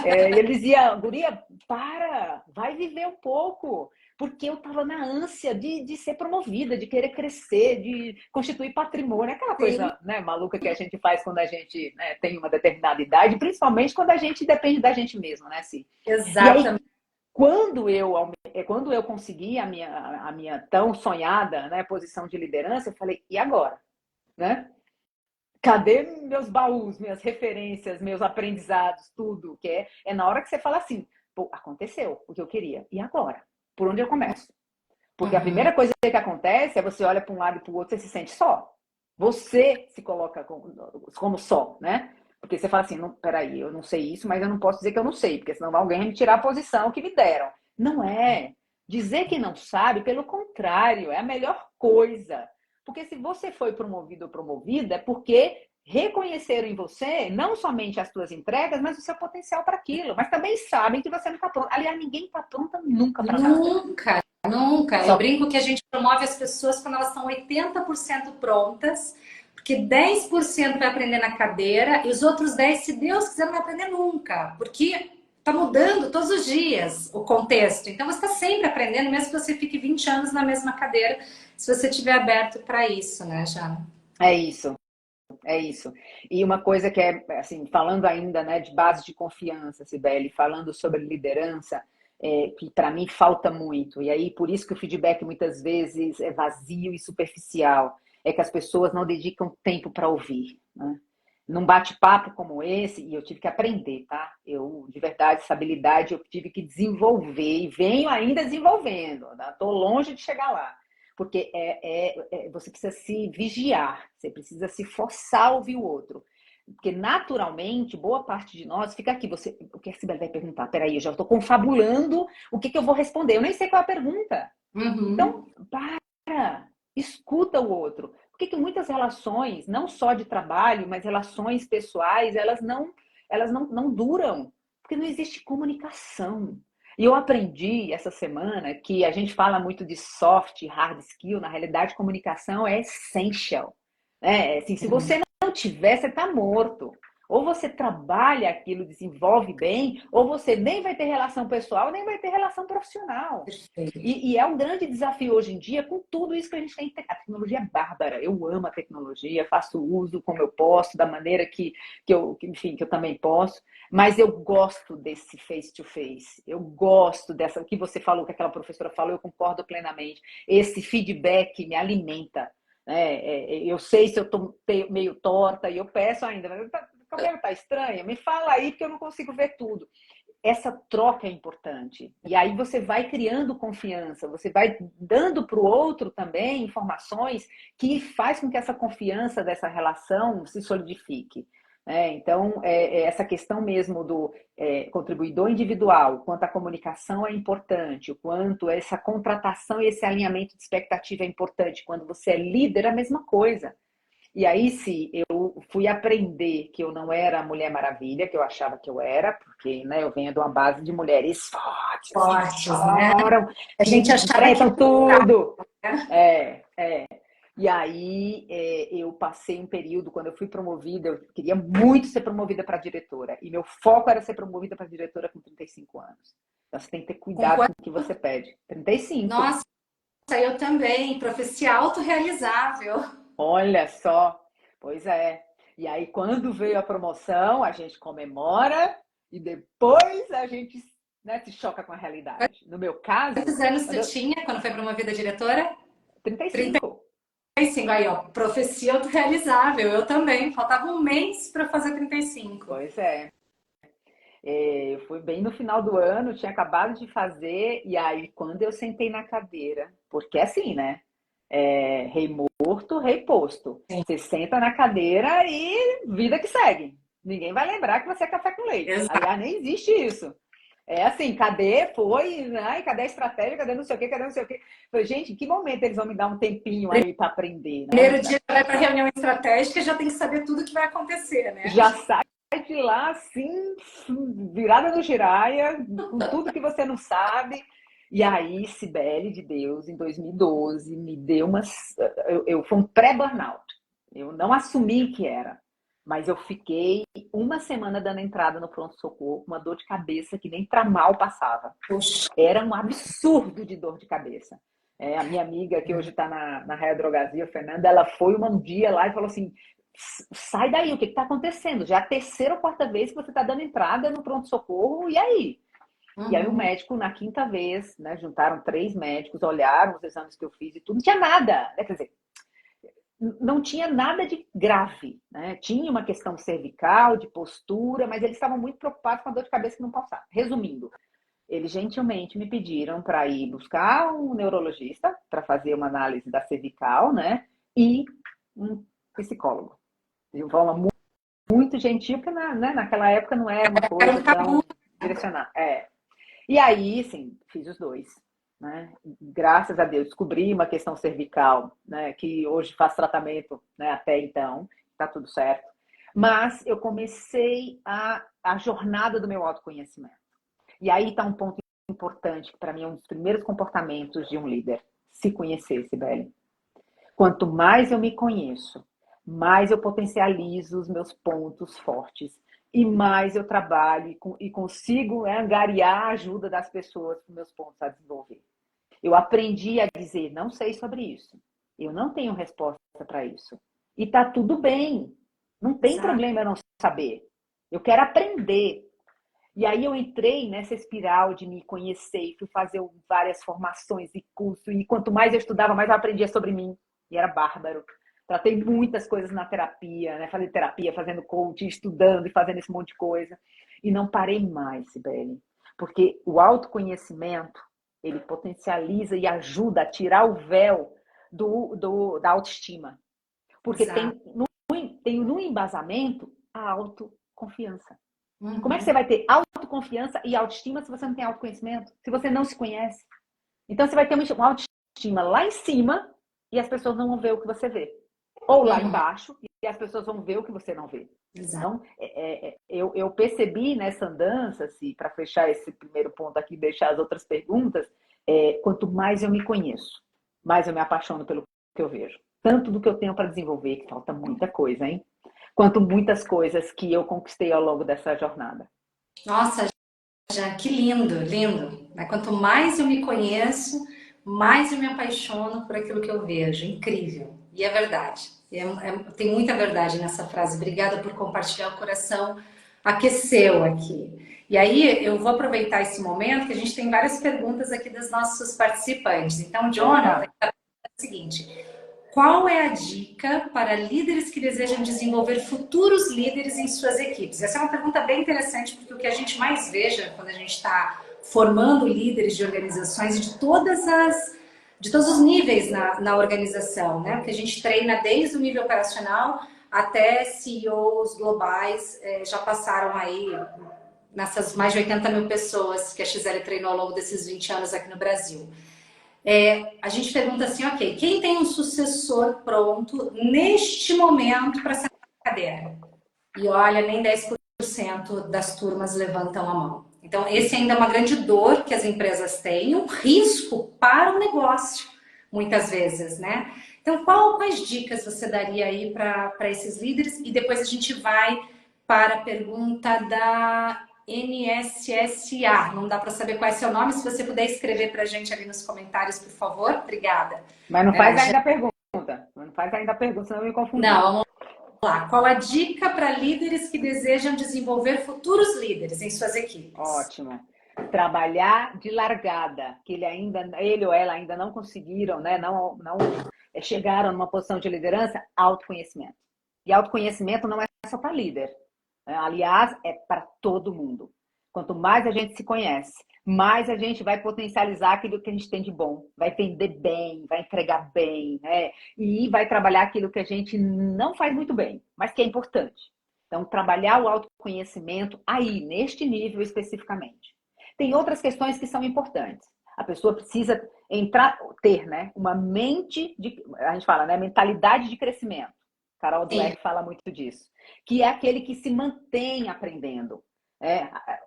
E ele dizia, guria, para, vai viver um pouco. Porque eu estava na ânsia de ser promovida, de querer crescer, de constituir patrimônio, aquela Sim, coisa, né, maluca que a gente faz quando a gente, né, tem uma determinada idade, principalmente quando a gente depende da gente mesmo, né, assim. E aí, exatamente. quando eu consegui a minha tão sonhada, né, posição de liderança, eu falei, e agora? Né? Cadê meus baús, minhas referências, meus aprendizados, tudo? Que é na hora que você fala assim, pô, aconteceu o que eu queria, e agora? Por onde eu começo? Porque a Uhum. primeira coisa que acontece é você olha para um lado e para o outro, você se sente só. Você se coloca como só, né? Porque você fala assim, não, peraí, eu não sei isso, mas eu não posso dizer que eu não sei, porque senão alguém vai me tirar a posição que me deram. Não é. Dizer que não sabe, pelo contrário, é a melhor coisa. Porque se você foi promovido ou promovida, é porque reconheceram em você não somente as suas entregas, mas o seu potencial para aquilo. Mas também sabem que você não está pronto. Aliás, ninguém está pronta nunca para nada. Nunca, nunca. Eu Só brinco que a gente promove as pessoas quando elas estão 80% prontas, porque 10% vai aprender na cadeira e os outros 10, se Deus quiser, não vai aprender nunca, porque está mudando todos os dias o contexto. Então você está sempre aprendendo, mesmo que você fique 20 anos na mesma cadeira, se você estiver aberto para isso, né, Jana? é isso. É isso. E uma coisa que é, assim, falando ainda, né, de base de confiança, Sibeli, falando sobre liderança, que para mim falta muito. E aí, por isso que o feedback muitas vezes é vazio e superficial. É que as pessoas não dedicam tempo para ouvir, né? Num bate-papo como esse, e eu tive que aprender, tá? Eu, de verdade, essa habilidade eu tive que desenvolver e venho ainda desenvolvendo, tá? Tô longe de chegar lá. Porque você precisa se vigiar, você precisa se forçar a ouvir o outro. Porque naturalmente, boa parte de nós fica aqui. O que a Sibeli vai perguntar? Peraí, eu já estou confabulando o que eu vou responder. Eu nem sei qual é a pergunta. Então, Uhum. para, escuta o outro. Por que muitas relações, não só de trabalho, mas relações pessoais, elas não duram? Porque não existe comunicação. E eu aprendi essa semana que a gente fala muito de soft, hard skill, na realidade, comunicação é essential. Assim, se você não tiver, você está morto. Ou você trabalha aquilo, desenvolve bem, ou você nem vai ter relação pessoal, nem vai ter relação profissional. Perfeito. E é um grande desafio hoje em dia com tudo isso que a gente tem. A tecnologia é bárbara. Eu amo a tecnologia, faço uso como eu posso, da maneira enfim, que eu também posso. Mas eu gosto desse face-to-face. Eu gosto dessa. O que você falou, que aquela professora falou, eu concordo plenamente. Esse feedback me alimenta. Eu sei se eu estou meio torta e eu peço ainda, mas o cabelo está estranho, me fala aí porque eu não consigo ver tudo. Essa troca é importante. E aí você vai criando confiança, você vai dando para o outro também informações que faz com que essa confiança dessa relação se solidifique. Então, essa questão mesmo do contribuidor individual, o quanto a comunicação é importante, o quanto essa contratação e esse alinhamento de expectativa é importante. Quando você é líder, é a mesma coisa. E aí, se eu fui aprender que eu não era a Mulher Maravilha, que eu achava que eu era, porque, né, eu venho de uma base de mulheres fortes, que Fortes, né? choram, A que gente achava que enfrentam tudo. né? É. E aí, eu passei um período, quando eu fui promovida, eu queria muito ser promovida para diretora. E meu foco era ser promovida para diretora com 35 anos. Então, você tem que ter Com cuidado com quanto... o que você pede. 35. Nossa, eu também. Profecia autorrealizável. Olha só, pois é. E aí, quando veio a promoção, a gente comemora e depois a gente, né, se choca com a realidade. No meu caso, Quantos anos quando tu eu, tinha quando foi promovida a diretora? 35. 35. Aí, ó, profecia autorrealizável. Eu também. Faltava um mês para fazer 35. Pois é. Eu fui bem no final do ano, tinha acabado de fazer, e aí quando eu sentei na cadeira, porque assim, né? Rei morto, rei posto. Sim. Você senta na cadeira e vida que segue. Ninguém vai lembrar que você é café com leite. Exato. Aliás, nem existe isso. É assim, cadê? Foi, né? Cadê a estratégia? Cadê não sei o quê? Cadê não sei o quê? Falei, gente, em que momento eles vão me dar um tempinho aí para aprender, né? Primeiro dia que vai para a reunião estratégica, já tem que saber tudo o que vai acontecer, né? Já sai de lá assim, virada no giraia, com tudo que você não sabe. E aí, Cibele de Deus, em 2012, me deu umas. Foi um pré-burnout. Eu não assumi que era. Mas eu fiquei uma semana dando entrada no pronto-socorro, com uma dor de cabeça que nem para mal passava. Poxa. Era um absurdo de dor de cabeça. A minha amiga, que hoje está na Raia Drogasia, Fernanda, ela foi um dia lá e falou assim: sai daí, o que está acontecendo? Já é a terceira ou quarta vez que você está dando entrada no pronto-socorro, e aí? E aí o médico, na quinta vez, né, juntaram 3 médicos, olharam os exames que eu fiz e tudo, não tinha nada, né? Quer dizer, não tinha nada de grave, né? Tinha uma questão cervical, de postura, mas eles estavam muito preocupados com a dor de cabeça que não passava. Resumindo, eles gentilmente me pediram para ir buscar um neurologista para fazer uma análise da cervical, né? E um psicólogo. De forma muito gentil, porque naquela época não era uma Era coisa um tão tabu. direcionada. E aí, sim, fiz os dois. Né? Graças a Deus, descobri uma questão cervical, né? Que hoje faz tratamento, né? Até então, tá tudo certo. Mas eu comecei a jornada do meu autoconhecimento. E aí está um ponto importante, que para mim é um dos primeiros comportamentos de um líder. Se conhecer, Sibeli. Quanto mais eu me conheço, mais eu potencializo os meus pontos fortes e mais eu trabalho e consigo angariar a ajuda das pessoas para os meus pontos a desenvolver. Eu aprendi a dizer, não sei sobre isso. Eu não tenho resposta para isso. E tá tudo bem. Não tem Exato. problema eu não saber. Eu quero aprender. E aí eu entrei nessa espiral de me conhecer e fui fazer várias formações e cursos. E quanto mais eu estudava, mais eu aprendia sobre mim. E era bárbaro. Tratei muitas coisas na terapia, né? Fazendo terapia, fazendo coaching, estudando e fazendo esse monte de coisa. E não parei mais, Sibeli. Porque o autoconhecimento, ele potencializa e ajuda a tirar o véu da autoestima. Porque Exato. tem no embasamento a autoconfiança. Como é que você Uhum. vai ter autoconfiança e autoestima se você não tem autoconhecimento? Se você não se conhece? Então você vai ter uma autoestima lá em cima e as pessoas não vão ver o que você vê. Ou lá Uhum. embaixo e as pessoas vão ver o que você não vê. Exato. Então, eu percebi nessa andança, assim, para fechar esse primeiro ponto aqui e deixar as outras perguntas, quanto mais eu me conheço, mais eu me apaixono pelo que eu vejo. Tanto do que eu tenho para desenvolver, que falta muita coisa, hein? Quanto muitas coisas que eu conquistei ao longo dessa jornada. Nossa, já, que lindo, lindo. Né? Quanto mais eu me conheço, mais eu me apaixono por aquilo que eu vejo. Incrível. E é verdade. Tem muita verdade nessa frase. Obrigada por compartilhar, o coração aqueceu aqui. E aí, eu vou aproveitar esse momento que a gente tem várias perguntas aqui dos nossos participantes. Então, Jonathan, Opa! é o seguinte: qual é a dica para líderes que desejam desenvolver futuros líderes em suas equipes? Essa é uma pergunta bem interessante, porque o que a gente mais veja quando a gente está formando líderes de organizações de todos os níveis na organização, né? Porque a gente treina desde o nível operacional até CEOs globais, já passaram aí nessas mais de 80 mil pessoas que a XL treinou ao longo desses 20 anos aqui no Brasil. A gente pergunta assim, ok, quem tem um sucessor pronto neste momento para sentar na cadeira? E olha, nem 10% das turmas levantam a mão. Então, esse ainda é uma grande dor que as empresas têm, um risco para o negócio, muitas vezes, né? Então, quais dicas você daria aí para esses líderes? E depois a gente vai para a pergunta da NSSA. Não dá para saber qual é seu nome. Se você puder escrever para a gente ali nos comentários, por favor. Obrigada. Mas não faz ainda a pergunta. Não faz ainda a pergunta, senão eu me confundi. Não, vamos lá. Qual a dica para líderes que desejam desenvolver futuros líderes em suas equipes? Ótimo. Trabalhar de largada, que ele ou ela ainda não conseguiram, né? Não chegaram numa posição de liderança, autoconhecimento. E autoconhecimento não é só para líder. Né? Aliás, é para todo mundo. Quanto mais a gente se conhece, mais a gente vai potencializar aquilo que a gente tem de bom, vai vender bem, vai entregar bem, né? E vai trabalhar aquilo que a gente não faz muito bem, mas que é importante. Então, trabalhar o autoconhecimento aí, neste nível especificamente. Tem outras questões que são importantes. A pessoa precisa ter, né, uma mente, a gente fala, né, mentalidade de crescimento. Carol Sim. Dweck fala muito disso. Que é aquele que se mantém aprendendo.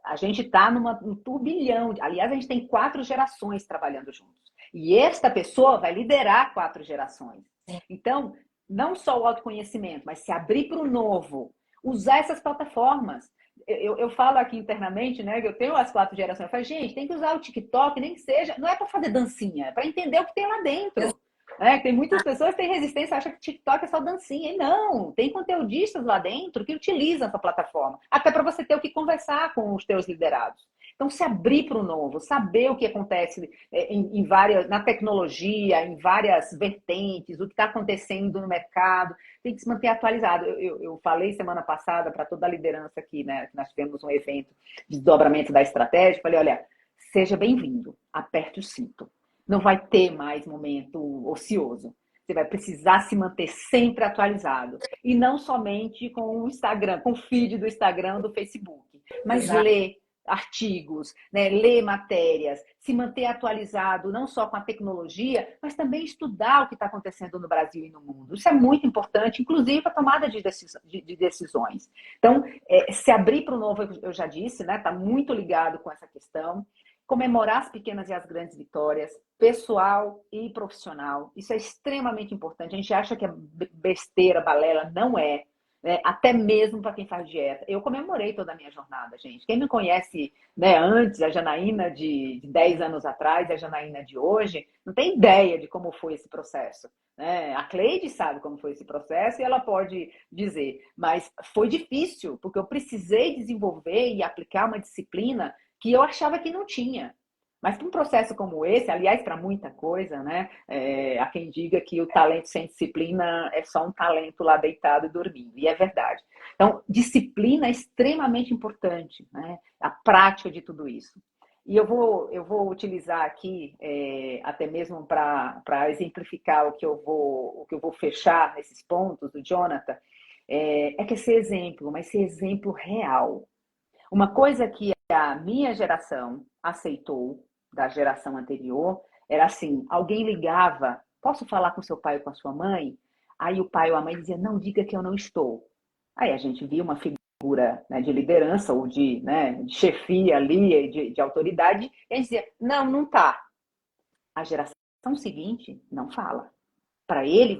A gente está num turbilhão. Aliás, a gente tem 4 gerações trabalhando juntos. E esta pessoa vai liderar 4 gerações. Então, não só o autoconhecimento, mas se abrir para o novo, usar essas plataformas. Eu falo aqui internamente, né, que eu tenho as 4 gerações. Eu falo, gente, tem que usar o TikTok, nem que seja. Não é para fazer dancinha, é para entender o que tem lá dentro. Tem muitas pessoas que têm resistência, acham que TikTok é só dancinha. E não, tem conteudistas lá dentro que utilizam essa plataforma. Até para você ter o que conversar com os teus liderados. Então, se abrir para o novo, saber o que acontece na tecnologia, em várias vertentes, o que está acontecendo no mercado, tem que se manter atualizado. Eu falei semana passada para toda a liderança aqui, né, que nós tivemos um evento de desdobramento da estratégia, falei, olha, seja bem-vindo, aperte o cinto. Não vai ter mais momento ocioso. Você vai precisar se manter sempre atualizado. E não somente com o Instagram, com o feed do Instagram, do Facebook, mas ler artigos, né, ler matérias, se manter atualizado não só com a tecnologia, mas também estudar o que está acontecendo no Brasil e no mundo. Isso é muito importante, inclusive para a tomada de decisões. Então, se abrir para o novo, eu já disse, né, está muito ligado com essa questão. Comemorar as pequenas e as grandes vitórias, pessoal e profissional. Isso é extremamente importante. A gente acha que é besteira, balela, não é. Até mesmo para quem faz dieta. Eu comemorei toda a minha jornada, gente. Quem me conhece, né, antes, a Janaína de 10 anos atrás, a Janaína de hoje, não tem ideia de como foi esse processo. Né? A Cleide sabe como foi esse processo e ela pode dizer. Mas foi difícil, porque eu precisei desenvolver e aplicar uma disciplina que eu achava que não tinha. Mas para um processo como esse, aliás, para muita coisa, né? Há quem diga que o talento sem disciplina é só um talento lá deitado e dormindo. E é verdade. Então, disciplina é extremamente importante, né? A prática de tudo isso. E eu vou utilizar aqui, até mesmo para exemplificar o que eu vou fechar nesses pontos do Jonathan, que é ser exemplo, mas ser exemplo real. Uma coisa que a minha geração aceitou da geração anterior era assim, alguém ligava, posso falar com seu pai ou com a sua mãe? Aí o pai ou a mãe dizia, não, diga que eu não estou. Aí a gente via uma figura, né, de liderança ou de chefia ali, de autoridade, e a gente dizia, não, não tá. A geração seguinte não fala. Para ele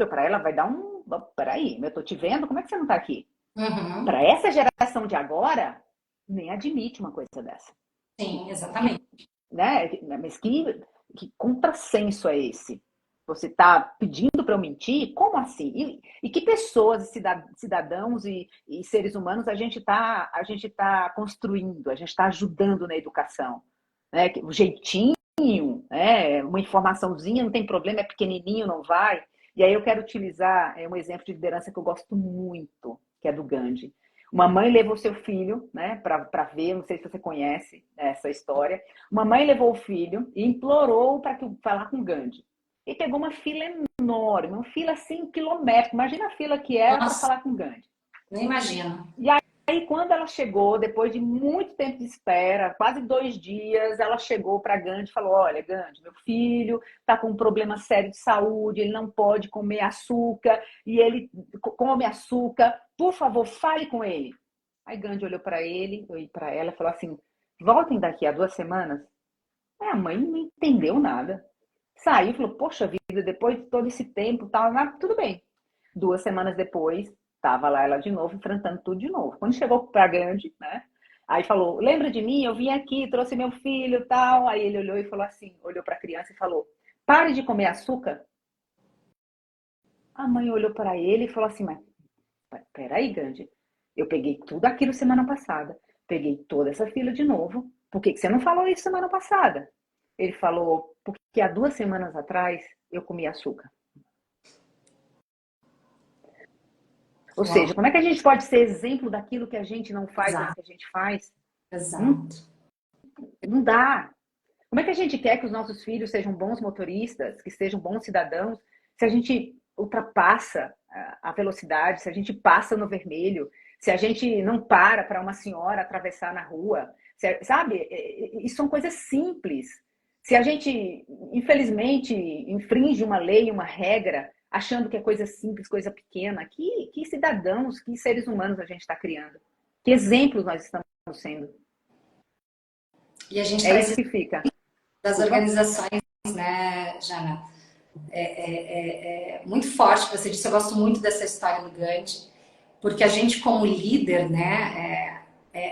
ou para ela vai dar um, peraí, eu tô te vendo, como é que você não tá aqui? Uhum. Para essa geração de agora, nem admite uma coisa dessa. Sim, exatamente. Né? Mas que contrassenso é esse? Você está pedindo para eu mentir? Como assim? E que pessoas, cidadãos e seres humanos a gente tá construindo, a gente está ajudando na educação? Né? O jeitinho, uma informaçãozinha, não tem problema, é pequenininho, não vai. E aí eu quero utilizar um exemplo de liderança que eu gosto muito, que é do Gandhi. Uma mãe levou seu filho, né, para ver, não sei se você conhece essa história. Uma mãe levou o filho e implorou para falar com Gandhi. E pegou uma fila enorme, uma fila assim, quilométrica. Imagina a fila que era para Nossa, falar com Gandhi. nem imagino. E aí, quando ela chegou, depois de muito tempo de espera, quase 2 dias, ela chegou para Gandhi e falou, olha, Gandhi, meu filho está com um problema sério de saúde, ele não pode comer açúcar, e ele come açúcar, por favor, fale com ele. Aí Gandhi olhou para ele, e para ela e falou assim, voltem daqui a 2 semanas. Aí a mãe não entendeu nada. Saiu e falou, poxa vida, depois de todo esse tempo, tal, tudo bem. 2 semanas depois, estava lá ela de novo, enfrentando tudo de novo. Quando chegou para Gandhi, né? Aí falou, lembra de mim? Eu vim aqui, trouxe meu filho, tal. Aí ele olhou e falou assim, olhou para a criança e falou, pare de comer açúcar. A mãe olhou para ele e falou assim, mas peraí, Gandhi, eu peguei tudo aquilo semana passada, peguei toda essa fila de novo, por que você não falou isso semana passada? Ele falou, porque há 2 semanas atrás eu comi açúcar. Ou seja, Uau. como é que a gente pode ser exemplo daquilo que a gente não faz, mas Exato. que a gente faz? Não, Exato. não dá. Como é que a gente quer que os nossos filhos sejam bons motoristas, que sejam bons cidadãos, se a gente ultrapassa a velocidade, se a gente passa no vermelho, se a gente não para uma senhora atravessar na rua, sabe? Isso são coisas simples. Se a gente, infelizmente, infringe uma lei, uma regra, achando que é coisa simples, coisa pequena, que cidadãos, que seres humanos a gente está criando? Que exemplos nós estamos sendo? E a gente É traz isso isso que fica. das Desculpa. organizações, né, Jana? É muito forte o que você disse. Eu gosto muito dessa história do Gandhi, porque a gente, como líder, né,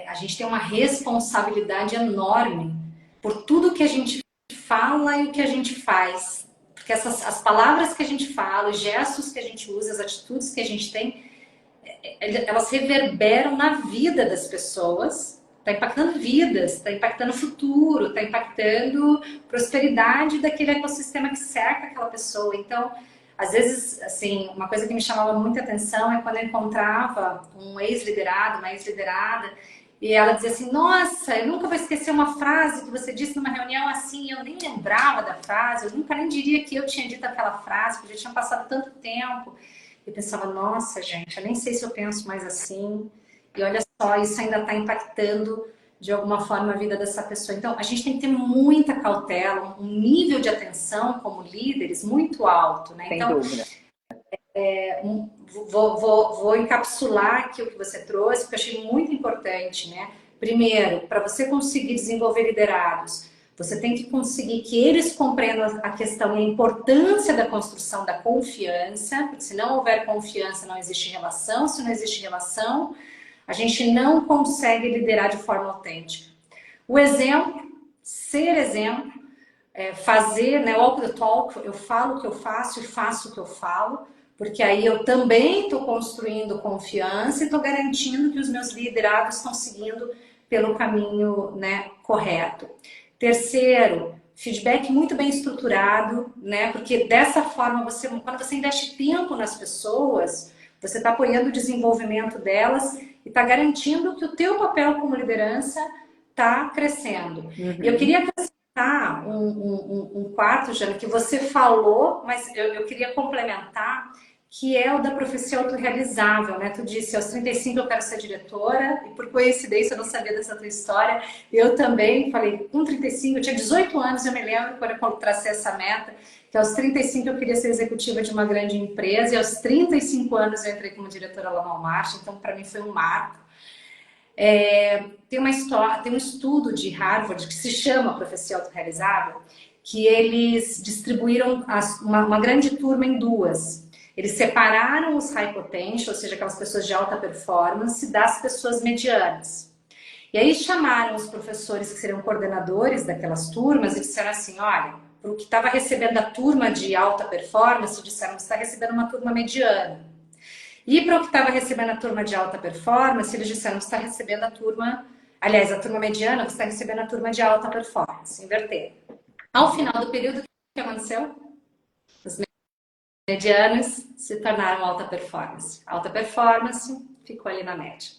a gente tem uma responsabilidade enorme por tudo que a gente fala e o que a gente faz. Porque as palavras que a gente fala, os gestos que a gente usa, as atitudes que a gente tem, elas reverberam na vida das pessoas, está impactando vidas, está impactando o futuro, está impactando prosperidade daquele ecossistema que cerca aquela pessoa. Então, às vezes, assim, uma coisa que me chamava muita atenção é quando eu encontrava um ex-liderado, uma ex-liderada, e ela dizia assim: Nossa, eu nunca vou esquecer uma frase que você disse numa reunião assim. Eu nem lembrava da frase, eu nunca nem diria que eu tinha dito aquela frase, porque já tinha passado tanto tempo. Eu pensava: Nossa, gente, eu nem sei se eu penso mais assim. E olha só, isso ainda está impactando de alguma forma a vida dessa pessoa. Então, a gente tem que ter muita cautela, um nível de atenção como líderes muito alto, né? Sem Então, dúvida. vou encapsular aqui o que você trouxe, porque eu achei muito importante, né? Primeiro, para você conseguir desenvolver liderados, você tem que conseguir que eles compreendam a questão e a importância da construção da confiança, porque se não houver confiança, não existe relação. Se não existe relação, a gente não consegue liderar de forma autêntica. O exemplo, ser exemplo, fazer, né, walk the talk, eu falo o que eu faço e faço o que eu falo, porque aí eu também estou construindo confiança e estou garantindo que os meus liderados estão seguindo pelo caminho, né, correto. Terceiro, feedback muito bem estruturado, né, porque dessa forma, quando você investe tempo nas pessoas, você está apoiando o desenvolvimento delas e está garantindo que o teu papel como liderança está crescendo. E eu Uhum. queria um quarto, Jana, que você falou, mas eu queria complementar, que é o da profecia autorrealizável, né? Tu disse, aos 35 eu quero ser diretora, e por coincidência eu não sabia dessa tua história. Eu também falei, com 35, eu tinha 18 anos, eu me lembro quando eu tracei essa meta, que aos 35 eu queria ser executiva de uma grande empresa, e aos 35 anos eu entrei como diretora lá no Walmart, então para mim foi um marco. Tem uma história, tem um estudo de Harvard que se chama Profecia Autorrealizável, que eles distribuíram uma grande turma em duas. Eles separaram os high potential, ou seja, aquelas pessoas de alta performance, das pessoas medianas. E aí chamaram os professores que seriam coordenadores daquelas turmas e disseram assim: olha, para o que estava recebendo a turma de alta performance, disseram que está recebendo uma turma mediana. E para o que estava recebendo a turma de alta performance, eles disseram que está recebendo a turma, aliás, a turma mediana, que está recebendo a turma de alta performance, inverter. Ao final do período, o que aconteceu? Os medianos se tornaram alta performance. Alta performance ficou ali na média.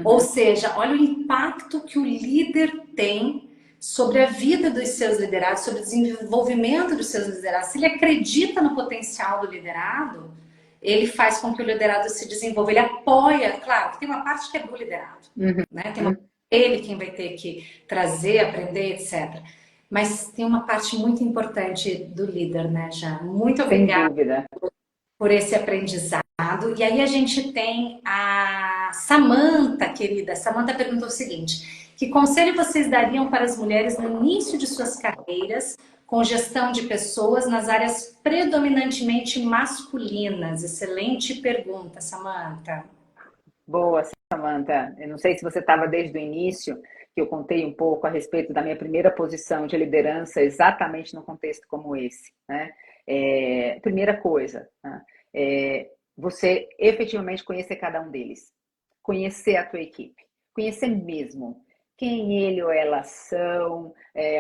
Ou Uhum. seja, olha o impacto que o líder tem sobre a vida dos seus liderados, sobre o desenvolvimento dos seus liderados. Se ele acredita no potencial do liderado, ele faz com que o liderado se desenvolva, ele apoia, claro, que tem uma parte que é do liderado, Uhum. né? Tem uma ele quem vai ter que trazer, aprender, etc. Mas tem uma parte muito importante do líder, né, Já? Muito Sem obrigada dúvida. por esse aprendizado. E aí a gente tem a Samantha, querida. Samantha perguntou o seguinte: que conselho vocês dariam para as mulheres no início de suas carreiras com gestão de pessoas nas áreas predominantemente masculinas? Excelente pergunta, Samantha. Boa, Samantha. Eu não sei se você estava desde o início, que eu contei um pouco a respeito da minha primeira posição de liderança, exatamente num contexto como esse, né? Primeira coisa, né? Você efetivamente conhecer cada um deles, conhecer a tua equipe, conhecer mesmo quem ele ou ela são,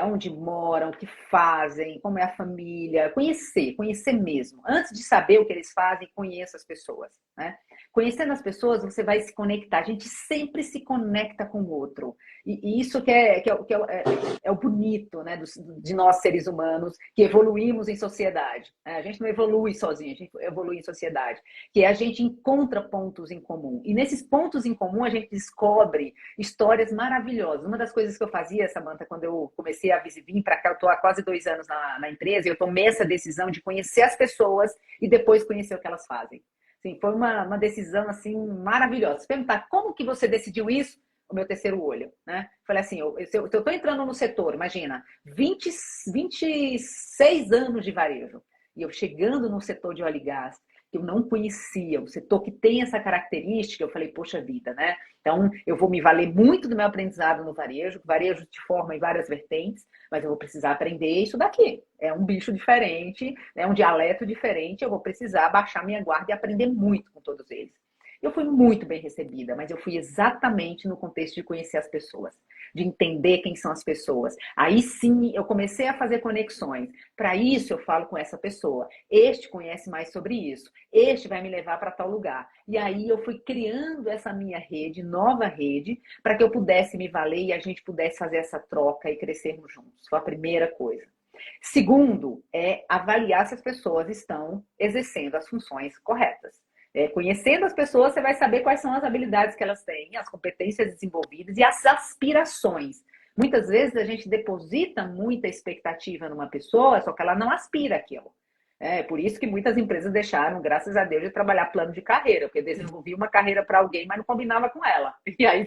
onde moram, o que fazem, como é a família, conhecer mesmo. Antes de saber o que eles fazem, conheça as pessoas, né? Conhecendo as pessoas, você vai se conectar. A gente sempre se conecta com o outro. E isso é o bonito, né, de nós seres humanos que evoluímos em sociedade. A gente não evolui sozinho, a gente evolui em sociedade. Que a gente encontra pontos em comum. E nesses pontos em comum a gente descobre histórias maravilhosas. Uma das coisas que eu fazia, Samantha, quando eu comecei a vir para cá, eu estou há quase 2 anos na empresa, e eu tomei essa decisão de conhecer as pessoas e depois conhecer o que elas fazem. Sim, foi uma decisão assim maravilhosa. Se perguntar como que você decidiu isso, o meu terceiro olho, né? Falei assim, se eu estou entrando no setor, imagina, 26 anos de varejo, e eu chegando no setor de óleo e gás, que eu não conhecia, o setor que tem essa característica, eu falei, poxa vida, né? Então, eu vou me valer muito do meu aprendizado no varejo, o varejo te forma em várias vertentes, mas eu vou precisar aprender isso daqui. É um bicho diferente, é um dialeto diferente, eu vou precisar baixar minha guarda e aprender muito com todos eles. Eu fui muito bem recebida, mas eu fui exatamente no contexto de conhecer as pessoas, de entender quem são as pessoas. Aí sim eu comecei a fazer conexões. Para isso eu falo com essa pessoa. Este conhece mais sobre isso. Este vai me levar para tal lugar. E aí eu fui criando essa minha rede, nova rede, para que eu pudesse me valer e a gente pudesse fazer essa troca e crescermos juntos. Foi a primeira coisa. Segundo, é avaliar se as pessoas estão exercendo as funções corretas. Conhecendo as pessoas, você vai saber quais são as habilidades que elas têm, as competências desenvolvidas e as aspirações. Muitas vezes a gente deposita muita expectativa numa pessoa, só que ela não aspira aquilo. É por isso que muitas empresas deixaram, graças a Deus, de trabalhar plano de carreira, porque desenvolvia uma carreira para alguém, mas não combinava com ela. E aí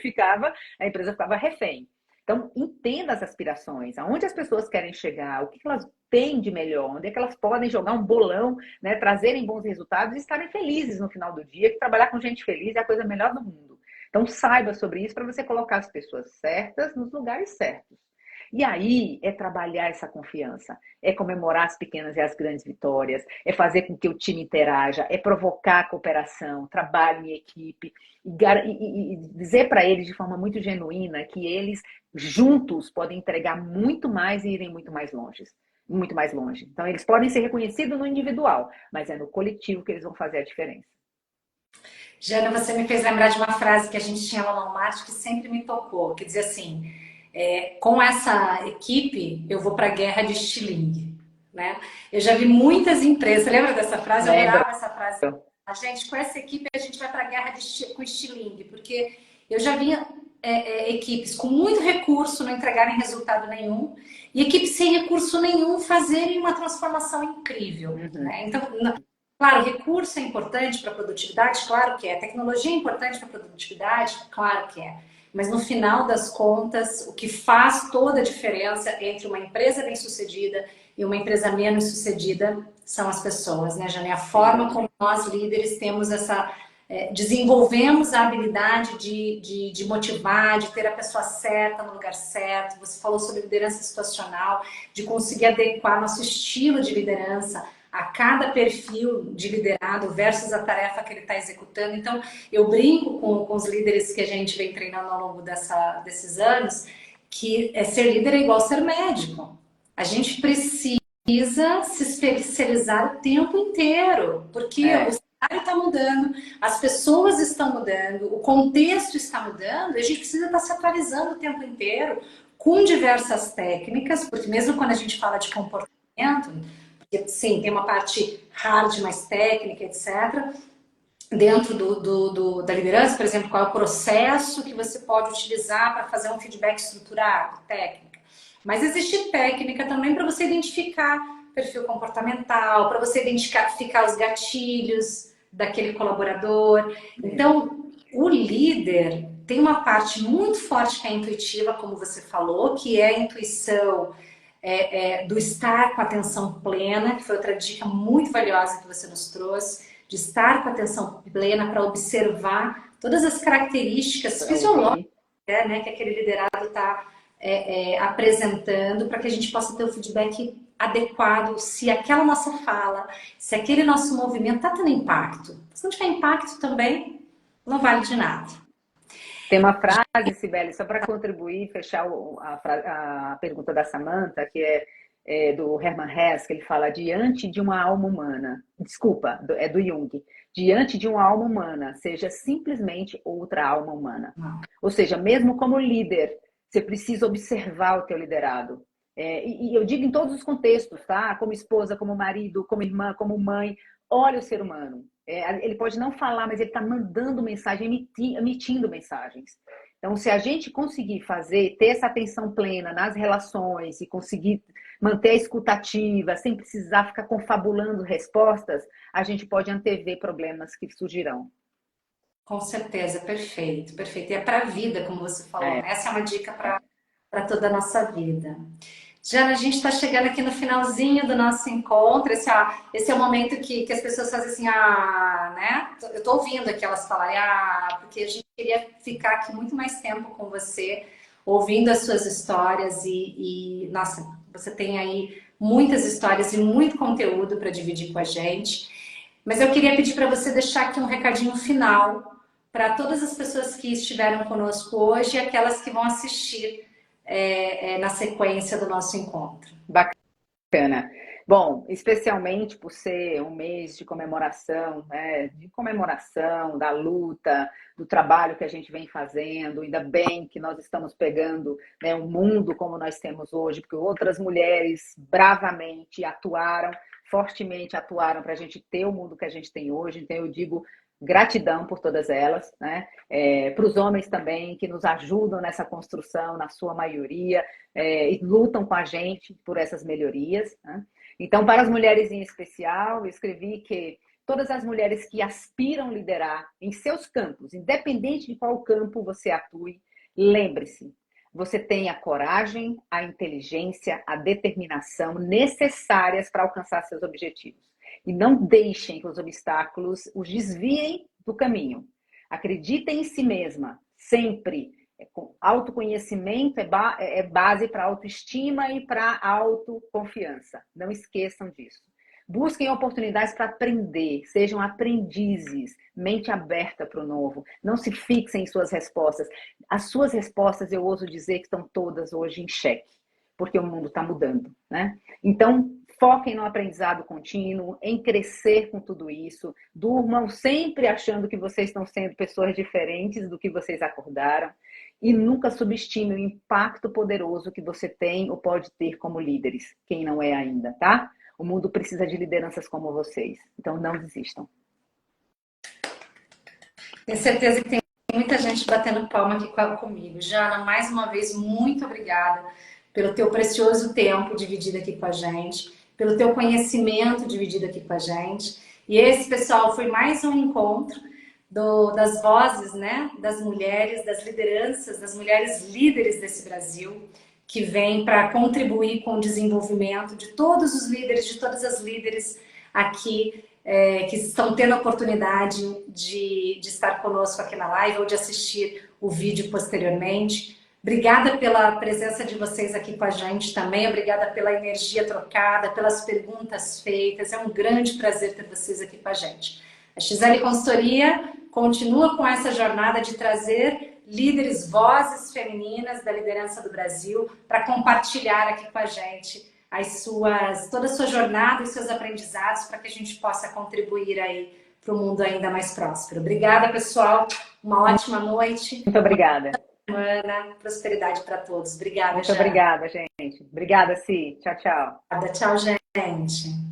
a empresa ficava refém. Então, entenda as aspirações, aonde as pessoas querem chegar, o que elas têm de melhor, onde é que elas podem jogar um bolão, né, trazerem bons resultados e estarem felizes no final do dia, que trabalhar com gente feliz é a coisa melhor do mundo. Então, saiba sobre isso para você colocar as pessoas certas nos lugares certos. E aí é trabalhar essa confiança, é comemorar as pequenas e as grandes vitórias, é fazer com que o time interaja, é provocar a cooperação, trabalho em equipe, e dizer para eles de forma muito genuína que eles juntos podem entregar muito mais e irem muito mais longe. Muito mais longe. Então, eles podem ser reconhecidos no individual, mas é no coletivo que eles vão fazer a diferença. Jana, você me fez lembrar de uma frase que a gente tinha lá no Walmart que sempre me tocou, que dizia assim, com essa equipe eu vou para a guerra de estilingue, né? Eu já vi muitas empresas, você lembra dessa frase? Eu Lembra? adorava essa frase. A gente, com essa equipe, a gente vai para a guerra com estilingue, porque eu já vi equipes com muito recurso não entregarem resultado nenhum e equipes sem recurso nenhum fazerem uma transformação incrível, né? Então, claro, recurso é importante para a produtividade, claro que é. Tecnologia é importante para a produtividade, claro que é. Mas no final das contas, o que faz toda a diferença entre uma empresa bem-sucedida e uma empresa menos sucedida são as pessoas, né, Jane? A forma como nós líderes temos desenvolvemos a habilidade de motivar, de ter a pessoa certa no lugar certo. Você falou sobre liderança situacional, de conseguir adequar nosso estilo de liderança a cada perfil de liderado versus a tarefa que ele está executando. Então, eu brinco com os líderes que a gente vem treinando ao longo desses anos, que ser líder é igual ser médico. A gente precisa se especializar o tempo inteiro, porque o cenário está mudando, as pessoas estão mudando, o contexto está mudando, e a gente precisa estar se atualizando o tempo inteiro com diversas técnicas, porque mesmo quando a gente fala de comportamento, sim, tem uma parte hard, mais técnica, etc. Dentro da liderança, por exemplo, qual é o processo que você pode utilizar para fazer um feedback estruturado, técnica. Mas existe técnica também para você identificar perfil comportamental, para você identificar os gatilhos daquele colaborador. Então, o líder tem uma parte muito forte que é intuitiva, como você falou, que é a intuição do estar com a atenção plena, que foi outra dica muito valiosa que você nos trouxe, de estar com a atenção plena para observar todas as características fisiológicas, né, que aquele liderado está apresentando, para que a gente possa ter o feedback adequado, se aquela nossa fala, se aquele nosso movimento está tendo impacto. Se não tiver impacto também, não vale de nada. Tem uma frase, Sibeli, só para contribuir, fechar a pergunta da Samantha, que é do Hermann Hesse, que ele fala diante de uma alma humana, desculpa, é do Jung, diante de uma alma humana, seja simplesmente outra alma humana. Ou seja, mesmo como líder, você precisa observar o teu liderado. E eu digo em todos os contextos, tá? Como esposa, como marido, como irmã, como mãe, olha o ser humano. Ele pode não falar, mas ele está mandando mensagem, emitindo mensagens. Então, se a gente conseguir ter essa atenção plena nas relações e conseguir manter a escutativa, sem precisar ficar confabulando respostas, a gente pode antever problemas que surgirão. Com certeza, perfeito, perfeito. E é para a vida, como você falou, né? Essa é uma dica para toda a nossa vida. Jana, a gente está chegando aqui no finalzinho do nosso encontro. Esse é o momento que as pessoas fazem assim, né? Eu estou ouvindo aqui elas falarem, porque a gente queria ficar aqui muito mais tempo com você, ouvindo as suas histórias nossa, você tem aí muitas histórias e muito conteúdo para dividir com a gente. Mas eu queria pedir para você deixar aqui um recadinho final para todas as pessoas que estiveram conosco hoje e aquelas que vão assistir na sequência do nosso encontro. Bacana. Bom, especialmente por ser um mês de comemoração, né, da luta, do trabalho que a gente vem fazendo, ainda bem que nós estamos pegando, né, um mundo como nós temos hoje, porque outras mulheres bravamente fortemente atuaram para a gente ter o mundo que a gente tem hoje. Então eu digo gratidão por todas elas, né? Para os homens também que nos ajudam nessa construção, na sua maioria, e lutam com a gente por essas melhorias, né? Então, para as mulheres em especial, eu escrevi que todas as mulheres que aspiram liderar em seus campos, independente de qual campo você atue, lembre-se, você tem a coragem, a inteligência, a determinação necessárias para alcançar seus objetivos. E não deixem que os obstáculos os desviem do caminho. Acreditem em si mesma, sempre. Autoconhecimento é base para autoestima e para autoconfiança. Não esqueçam disso. Busquem oportunidades para aprender, sejam aprendizes, mente aberta para o novo. Não se fixem em suas respostas. As suas respostas, eu ouso dizer que estão todas hoje em xeque, porque o mundo está mudando, né? Então, foquem no aprendizado contínuo, em crescer com tudo isso. Durmam sempre achando que vocês estão sendo pessoas diferentes do que vocês acordaram. E nunca subestime o impacto poderoso que você tem ou pode ter como líderes, quem não é ainda, tá? O mundo precisa de lideranças como vocês. Então, não desistam. Tenho certeza que tem muita gente batendo palma aqui comigo. Jana, mais uma vez, muito obrigada pelo teu precioso tempo dividido aqui com a gente, pelo teu conhecimento dividido aqui com a gente. E esse, pessoal, foi mais um encontro das vozes, né, das mulheres, das lideranças, das mulheres líderes desse Brasil, que vem para contribuir com o desenvolvimento de todos os líderes, de todas as líderes aqui, que estão tendo a oportunidade de estar conosco aqui na live ou de assistir o vídeo posteriormente. Obrigada pela presença de vocês aqui com a gente também, obrigada pela energia trocada, pelas perguntas feitas, é um grande prazer ter vocês aqui com a gente. A XL Consultoria continua com essa jornada de trazer líderes, vozes femininas da liderança do Brasil para compartilhar aqui com a gente toda a sua jornada e seus aprendizados para que a gente possa contribuir aí para o mundo ainda mais próspero. Obrigada, pessoal. Uma ótima noite. Muito obrigada. Semana, prosperidade para todos. Obrigada, Muito obrigada, gente. Obrigada, Si. Tchau, tchau. Tchau, gente.